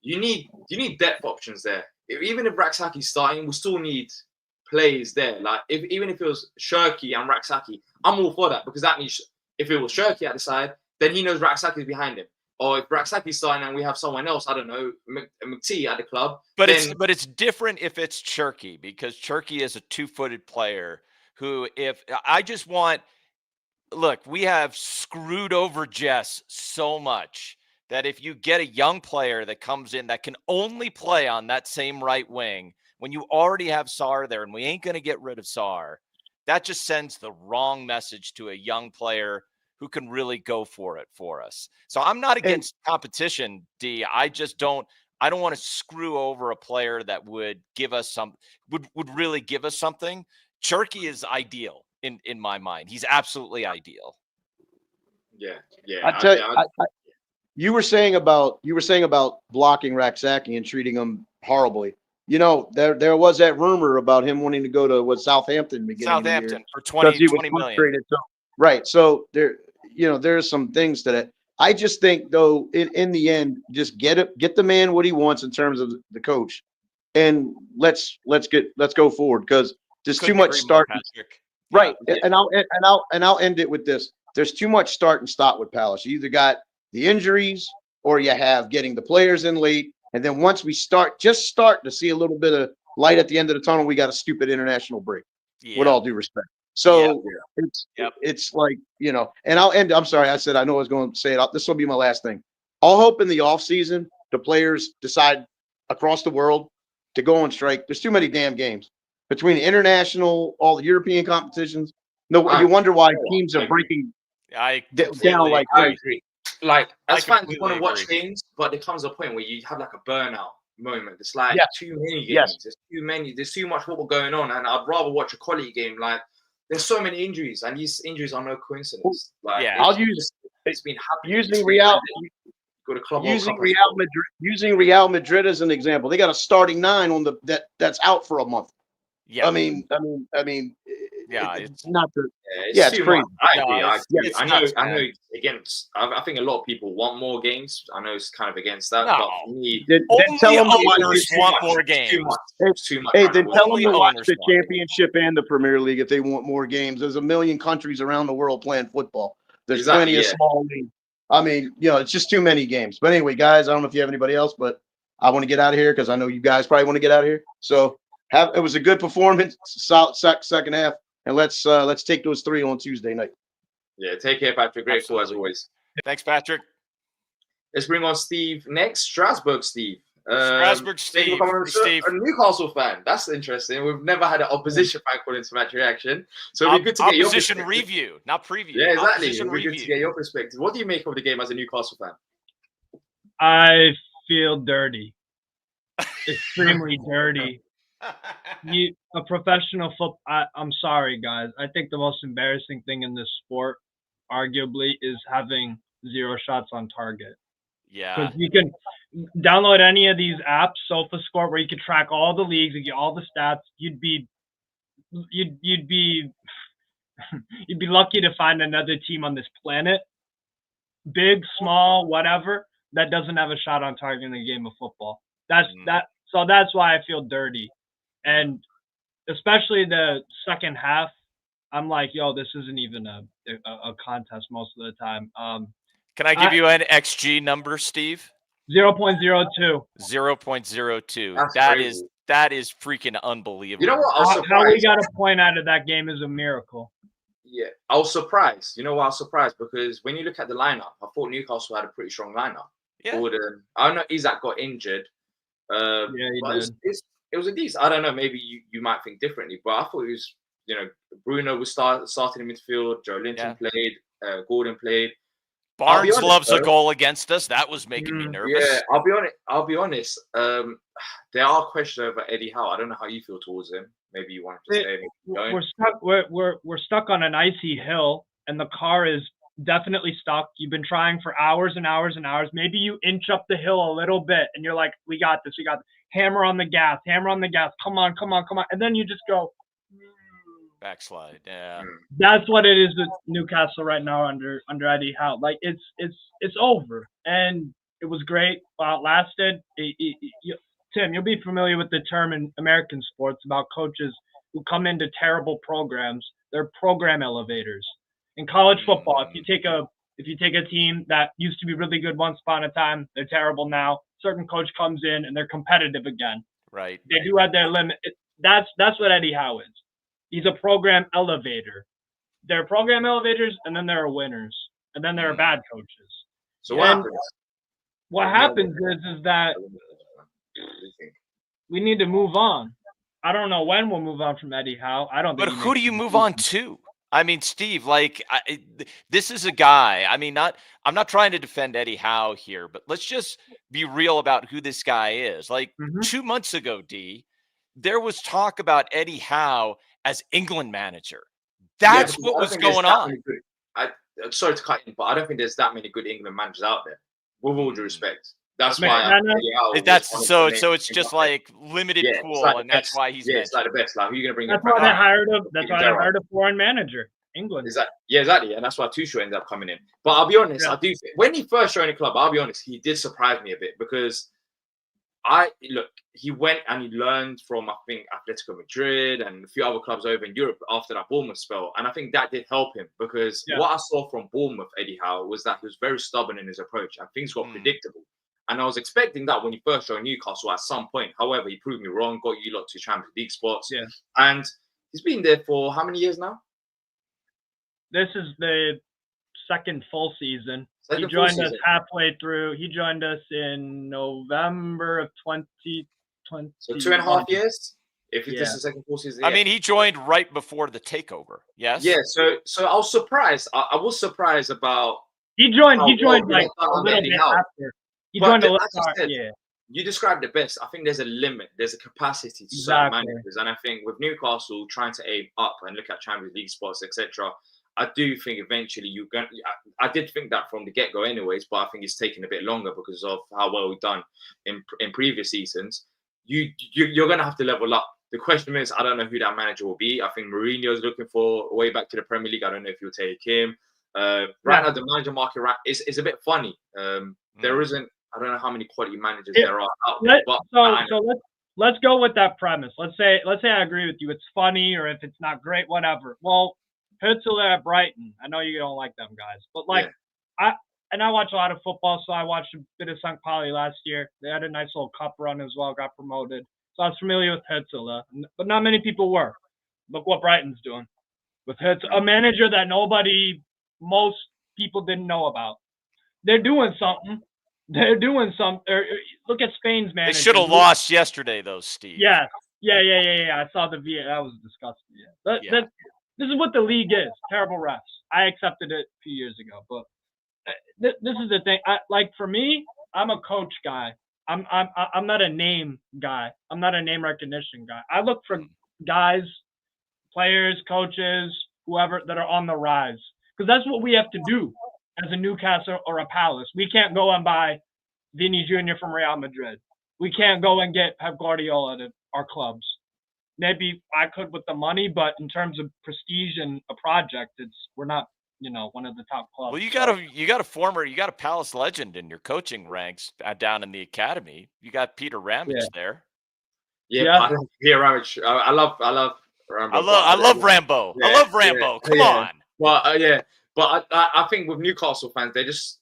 you need depth options there. Even if Raksaki's starting, we still need plays there. Like even if it was Shirky and Raksaki, I'm all for that because that means If it was Shirky at the side, then he knows Raksaki's behind him. Or if Raksaki's starting and we have someone else, I don't know, McT at the club. But then, it's different if it's Cherky, because Cherky is a 2-footed player who, if I just want, look, we have screwed over Jess so much that if you get a young player that comes in that can only play on that same right wing, when you already have Sar there, and we ain't going to get rid of Sar, that just sends the wrong message to a young player who can really go for it for us. So I'm not against competition, D. I don't want to screw over a player that would give us would really give us something. Cherky is ideal in my mind. He's absolutely ideal. Yeah. I tell you, you were saying about blocking Raksaki and treating him horribly. You know, there was that rumor about him wanting to go to Southampton beginning of the year for 20 million. So, right. So there's some things to that. I just think though, in the end, just get the man what he wants in terms of the coach, and let's go forward, because there's too much start. Right. Yeah. And I'll end it with this. There's too much start and stop with Palace. You either got the injuries or you have getting the players in late. And then once we start to see a little bit of light at the end of the tunnel, we got a stupid international break, with all due respect. So it's like, and I'll end. I'm sorry. I said, I know I was going to say it. This will be my last thing. I'll hope in the off season, the players decide across the world to go on strike. There's too many damn games between the international, all the European competitions. No, you wonder why teams are breaking down like I agree. Like, as fans, you want to watch games, but there comes a point where you have like a burnout moment. It's like too many games. There's too many. There's too much football going on, and I'd rather watch a quality game. Like, there's so many injuries, and these injuries are no coincidence. Like, it's been happening. Using Real Madrid as an example. They got a starting 9 on that's out for a month. Yeah, I mean, it's not the. It's crazy. I know. Against, I think a lot of people want more games. I know it's kind of against that. No. But for me, only tell them owners want more games. It's too much. Hey, then tell them to watch the Championship and the Premier League if they want more games. There's a million countries around the world playing football. There's plenty of small leagues. I mean, it's just too many games. But anyway, guys, I don't know if you have anybody else, but I want to get out of here because I know you guys probably want to get out of here. So. It was a good performance, second half, and let's take those 3 on Tuesday night. Yeah, take care, Patrick. Great call as always. Thanks, Patrick. Let's bring on Steve next. Strasbourg Steve. Steve. A Newcastle fan. That's interesting. We've never had an opposition fan call into Match Reaction, so it'd be good to get your opposition review, not preview. Yeah, exactly. It'd be good to get your perspective. What do you make of the game as a Newcastle fan? I feel dirty, extremely dirty. A professional football. I'm sorry, guys. I think the most embarrassing thing in this sport, arguably, is having 0 shots on target. Yeah. Because you can download any of these apps, SofaScore, where you can track all the leagues and get all the stats. You'd be lucky to find another team on this planet, big, small, whatever, that doesn't have a shot on target in a game of football. So that's why I feel dirty. And especially the second half, I'm like, yo, this isn't even a contest most of the time. Can I give you an XG number, Steve? 0.02. 0.02. That is freaking unbelievable. You know what? How we got a point out of that game is a miracle. Yeah, I was surprised. You know why I was surprised? Because when you look at the lineup, I thought Newcastle had a pretty strong lineup. Yeah. I know Isak got injured. Yeah, he did. It was a decent. I don't know. Maybe you might think differently, but I thought it was. Bruno was starting in midfield. Joe Linton played. Gordon played. Barnes loves a goal against us. That was making me nervous. Yeah, I'll be honest. There are questions over Eddie Howe. I don't know how you feel towards him. Maybe you want to say we're stuck on an icy hill, and the car is definitely stuck. You've been trying for hours and hours and hours. Maybe you inch up the hill a little bit, and you're like, "We got this. We got this." Hammer on the gas. Come on. And then you just go backslide. Yeah, that's what it is with Newcastle right now under Eddie Howe. Like it's over, and it was great while it lasted. Tim, you'll be familiar with the term in American sports about coaches who come into terrible programs. They're program elevators. In college football, if you take a team that used to be really good once upon a time, they're terrible now. Certain coach comes in and they're competitive again. Right. They do have their limit. That's what Eddie Howe is. He's a program elevator. There are program elevators, and then there are winners, and then there are bad coaches. So what happens is that we need to move on. I don't know when we'll move on from Eddie Howe. I don't. But think who do you move on to? I mean, Steve, like this is a guy. I mean, I'm not trying to defend Eddie Howe here, but let's just be real about who this guy is. Like 2 months ago, D, there was talk about Eddie Howe as England manager. That's what was going on. Sorry to cut in, but I don't think there's that many good England managers out there. With all due respect, that's why. So it's just like limited pool, like and that's why he's it's like the best. Like, who are you gonna bring? That's why they hired him. That's why they hired a foreign manager, England. Exactly, and that's why Tuchel ended up coming in. But I'll be honest, I do think when he first joined the club, I'll be honest, he did surprise me a bit because he went and he learned from, I think, Atletico Madrid and a few other clubs over in Europe after that Bournemouth spell. And I think that did help him because what I saw from Bournemouth, Eddie Howe, was that he was very stubborn in his approach and things got predictable. And I was expecting that when he first joined Newcastle at some point. However, he proved me wrong, got you lot to Champions League spots. Yeah. And he's been there for how many years now? This is the second full season. He joined us halfway through. He joined us in November of 2020. So 2.5 years? If this is the second full season. I mean, he joined right before the takeover. Yes. Yeah. So I was surprised. I was surprised about. He joined like a little bit after. He joined a little bit. Yeah. You described it best. I think there's a limit. There's a capacity to certain managers, and I think with Newcastle trying to aim up and look at Champions League spots, etc. I do think eventually you're going. I did think that from the get-go, anyways, but I think it's taking a bit longer because of how well we've done in previous seasons. You're going to have to level up. The question is, I don't know who that manager will be. I think Mourinho's looking for a way back to the Premier League. I don't know if you'll take him. Right now, the manager market is a bit funny. There isn't. I don't know how many quality managers there are out there. Let's go with that premise. Let's say I agree with you. It's funny, or if it's not great, whatever. Well, Hutzler at Brighton. I know you don't like them guys, but I watch a lot of football, so I watched a bit of St. Pauli last year. They had a nice little cup run as well, got promoted. So I was familiar with Hutzler, but not many people were. Look what Brighton's doing with Hutzler, a manager that most people didn't know about. They're doing something. Look at Spain's manager. They should have lost yesterday, though, Steve. Yeah. I saw the VA. That was disgusting. This is what the league is. Terrible refs. I accepted it a few years ago, but this is the thing. For me, I'm a coach guy. I'm not a name guy. I'm not a name recognition guy. I look for guys, players, coaches, whoever that are on the rise, because that's what we have to do as a Newcastle or a Palace. We can't go and buy Vinny Jr. from Real Madrid. We can't go and get Pep Guardiola to our clubs. Maybe I could with the money, but in terms of prestige and a project, we're not, one of the top clubs. Well, you got a Palace legend in your coaching ranks down in the academy. You got Peter Ramage there. Yeah. Peter Ramage. I love Rambo. I love Rambo. Yeah, I love Rambo. Come on. Well, but I think with Newcastle fans, they just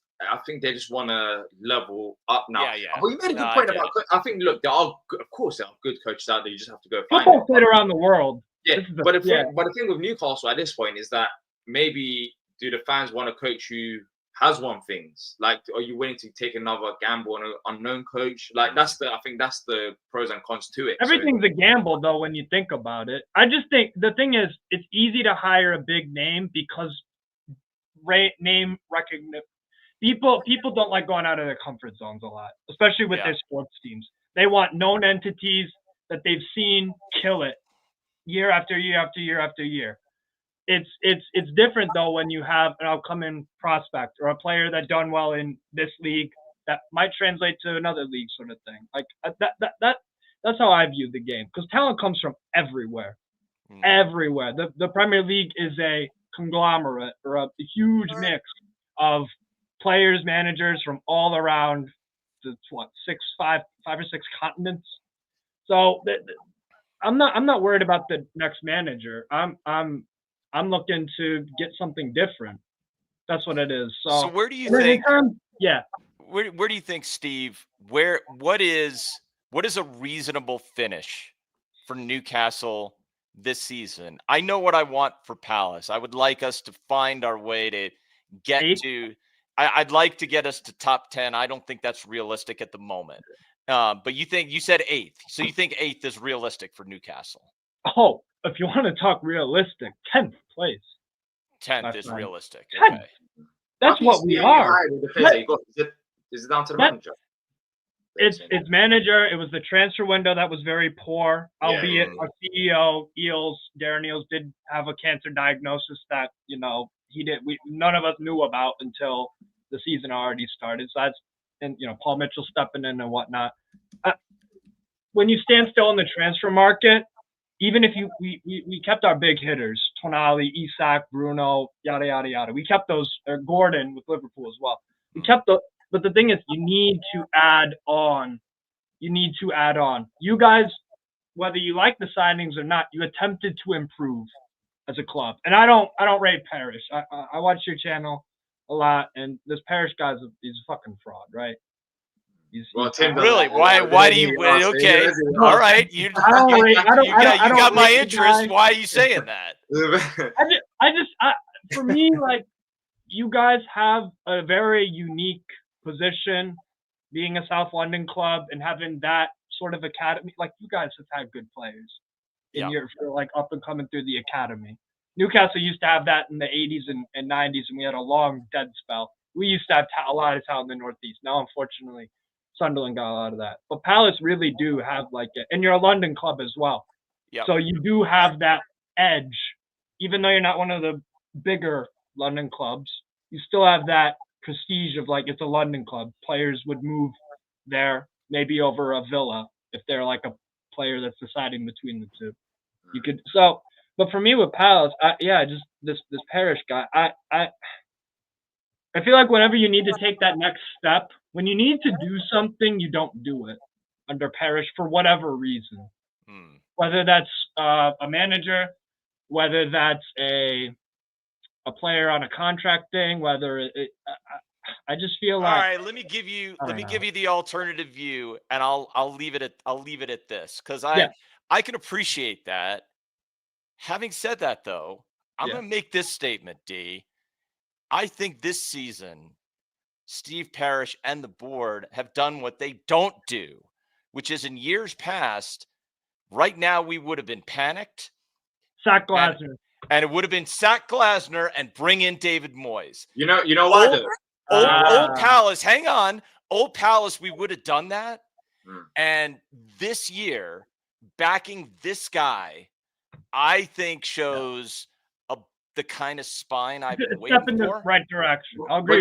want to level up now. Yeah. Well, you made a good point about. I think look, there are good coaches out there. You just have to go find. Football played around the world. Yeah, but the thing with Newcastle at this point is that maybe do the fans want a coach who has won things? Like, are you willing to take another gamble on an unknown coach? Like, I think that's the pros and cons to it. Everything's a gamble, though, when you think about it. I just think the thing is, it's easy to hire a big name because name recognition. People don't like going out of their comfort zones a lot, especially with their sports teams. They want known entities that they've seen kill it year after year after year after year. It's different though when you have an upcoming prospect or a player that done well in this league that might translate to another league, sort of thing. Like that's how I view the game, because talent comes from everywhere. Everywhere. The Premier League is a conglomerate or a huge mix of players, managers from all around the five or six continents. So I'm not worried about the next manager. I'm I'm looking to get something different. That's what it is. So where do you and then think? in terms, yeah. Where do you think, Steve? What is a reasonable finish for Newcastle this season? I know what I want for Palace. I would like us to find our way to get to. I'd like to get us to top 10. I don't think that's realistic at the moment. But you said 8th, so you think 8th is realistic for Newcastle? Oh, if you want to talk realistic, 10th place. 10th is realistic. 10th. Okay. That's what we are. Is it down to the manager? It's manager. It was the transfer window that was very poor, albeit our CEO, Darren Eales, did have a cancer diagnosis that, none of us knew about until the season already started. So Paul Mitchell stepping in and whatnot. When you stand still in the transfer market, even if we kept our big hitters, Tonali, Isak, Bruno, yada, yada, yada. We kept those, Gordon with Liverpool as well. We kept but the thing is, you need to add on. You guys, whether you like the signings or not, you attempted to improve as a club. And I don't rate Parrish. I watch your channel a lot, and this Parrish guy's he's a fucking fraud, right? Tim, really? Why do you? Okay, all right. You got my interest. Why are you saying that? For me, like, you guys have a very unique position, being a South London club and having that sort of academy. Like, you guys have had good players in your like up and coming through the academy. Newcastle used to have that in the 80s and 90s, and we had a long dead spell. We used to have a lot of talent in the Northeast. Now, unfortunately, Sunderland got a lot of that. But Palace really do have like it. And you're a London club as well. Yep. So you do have that edge. Even though you're not one of the bigger London clubs, you still have that prestige of like, it's a London club. Players would move there, maybe over a Villa, if they're like a player that's deciding between the two. You could but for me with Palace, just this Parrish guy, I feel like whenever you need to take that next step, when you need to do something, you don't do it under Parrish for whatever reason. Whether that's a manager, whether that's a player on a contract thing, whether I just feel like. All right, let me give you the alternative view, and I'll leave it at this, because I can appreciate that. Having said that, though, I'm going to make this statement, D. I think this season, Steve Parrish and the board have done what they don't do, which is in years past, right now we would have been panicked. Sack Glasner. And it would have been sack Glasner and bring in David Moyes. You know why? Old Palace, hang on. Old Palace, we would have done that. And this year, backing this guy, I think shows the kind of spine I've been waiting step in for. the right direction. I'll agree.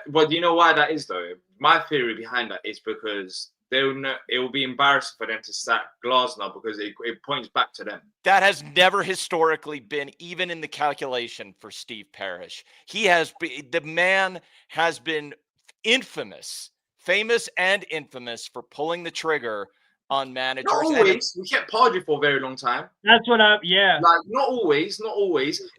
But you know why that is, though. My theory behind that is because it will be embarrassing for them to sack Glasner, because it points back to them. That has never historically been even in the calculation for Steve Parrish. The man has been famous and infamous for pulling the trigger on managers. Not always. We kept Pardew for a very long time. That's what Like, not always.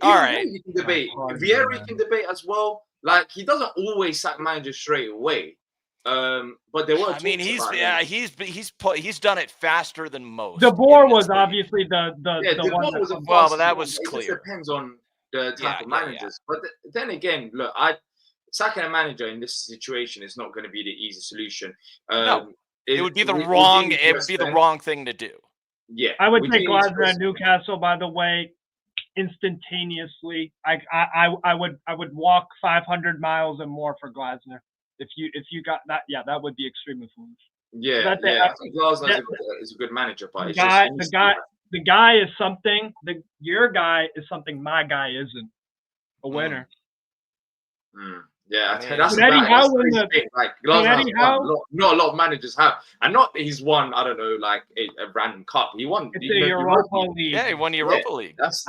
All right. You can debate. Vieira can debate as well. Like, he doesn't always sack managers straight away. But there were. I mean, he's done it faster than most. De Boer was obviously the one. Was but that was clear. It just depends on the type of managers. But then again, look, sacking a manager in this situation is not going to be the easy solution. No. It would be the wrong thing to do. Yeah, I would take Glasner at Newcastle. By the way, instantaneously. I would walk 500 miles and more for Glasner. If you got that, that would be extremely foolish. Yeah, I think Glasner is a good manager, but the guy is something. Your guy is something. My guy isn't a winner. Yeah, that's the thing. Like, not a lot of managers have, and not that he's won. I don't know, like a random cup. He won the Europa League. Yeah, he won the Europa League. That's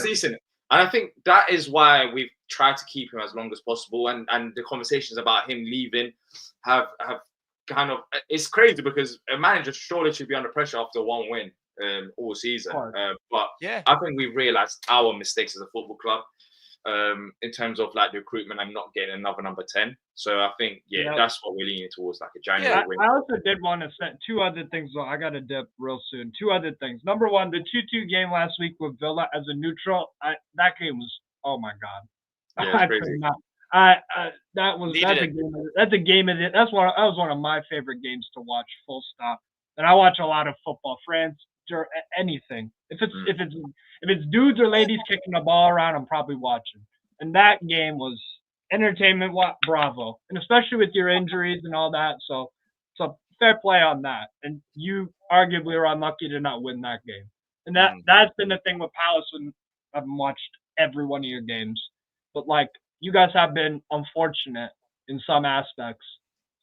decent. And I think that is why we've tried to keep him as long as possible. And the conversations about him leaving have kind of, it's crazy because a manager surely should be under pressure after one win all season. Of But Yeah. I think we realised our mistakes as a football club in terms of like the recruitment and not getting another number 10. So I think, that's what we're leaning towards, like a January win. I also did want to set two other things. Though I got to dip real soon. Two other things. Number one, the 2-2 game last week with Villa as a neutral. That game was, oh my god. Yeah, it's I crazy. could not. That's a game of it. That was one of my favorite games to watch. Full stop. And I watch a lot of football, France, anything. If it's dudes or ladies kicking the ball around, I'm probably watching. And that game was entertainment. Bravo, and especially with your injuries and all that. So fair play on that. And you arguably are unlucky to not win that game. And that's been the thing with Palace when I've watched every one of your games. But like, you guys have been unfortunate in some aspects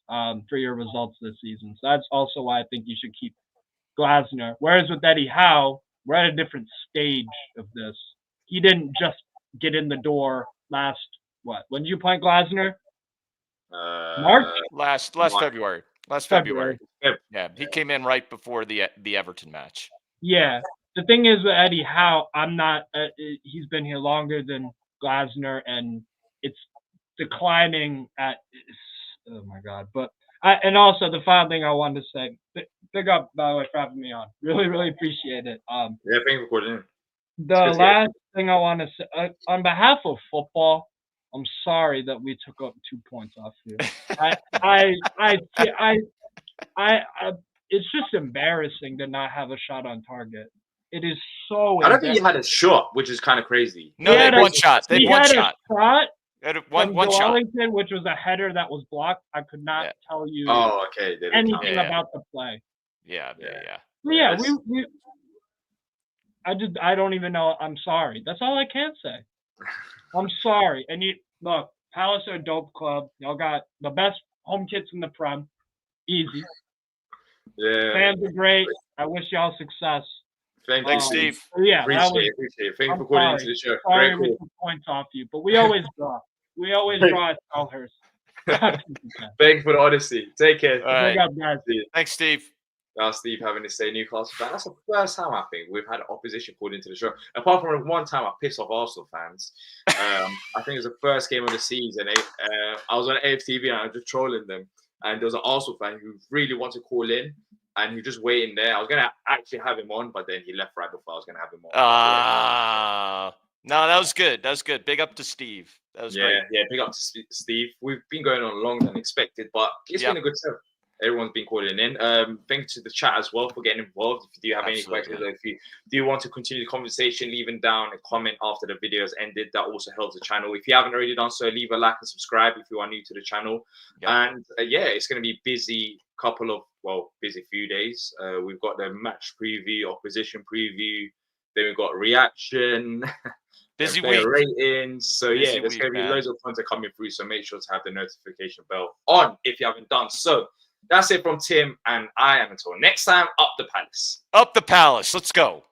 for your results this season. So that's also why I think you should keep Glasner. Whereas with Eddie Howe, we're at a different stage of this. He didn't just get in the door last, when did you play Glasner? March? Last February. Last February. Yeah, he came in right before the Everton match. Yeah. The thing is with Eddie Howe, I'm not. He's been here longer than Glasner, and it's declining at. Oh my god! But and also the final thing I wanted to say. Big up, by the way, for having me on. Really, really appreciate it. Yeah, thank you for calling in. The last thing I want to say, on behalf of football, I'm sorry that we took up 2 points off you. It's just embarrassing to not have a shot on target. It is so. I don't think you had a shot, which is kind of crazy. No, they had one shot. They had one shot. They had one shot. Wellington, which was a header that was blocked. I could not tell you anything about the play. Yeah. I don't even know. I'm sorry. That's all I can say. I'm sorry. And look, Palace are a dope club. Y'all got the best home kits in the Prem. Easy. Yeah. Fans are great. I wish y'all success. Thanks, Steve. Appreciate it. Thank you for calling into the show. Sorry we took points off you, but we always draw. We always draw at Selhurst. Thank you for the honesty. Take care. Right. Thanks, Steve. That's Steve having to say Newcastle fan. That's the first time I think we've had opposition called into the show. Apart from one time I pissed off Arsenal fans. I think it was the first game of the season. I was on AFTV and I was just trolling them. And there was an Arsenal fan who really wanted to call in. And he was just waiting there. I was going to actually have him on, but then he left right before I was going to have him on. No, that was good. That was good. Big up to Steve. That was great. Yeah, big up to Steve. We've been going on longer than expected, but it's been a good show. Everyone's been calling in. Thanks to the chat as well for getting involved. If you do have any questions, or if you do want to continue the conversation, leaving down a comment after the video has ended. That also helps the channel. If you haven't already done so, leave a like and subscribe if you are new to the channel. And it's going to be busy few days. We've got the match preview, opposition preview, then we've got reaction, busy week, ratings. So there's going to be loads of content coming through. So make sure to have the notification bell on if you haven't done so. That's it from Tim and I. And until next time, up the Palace. Up the Palace. Let's go.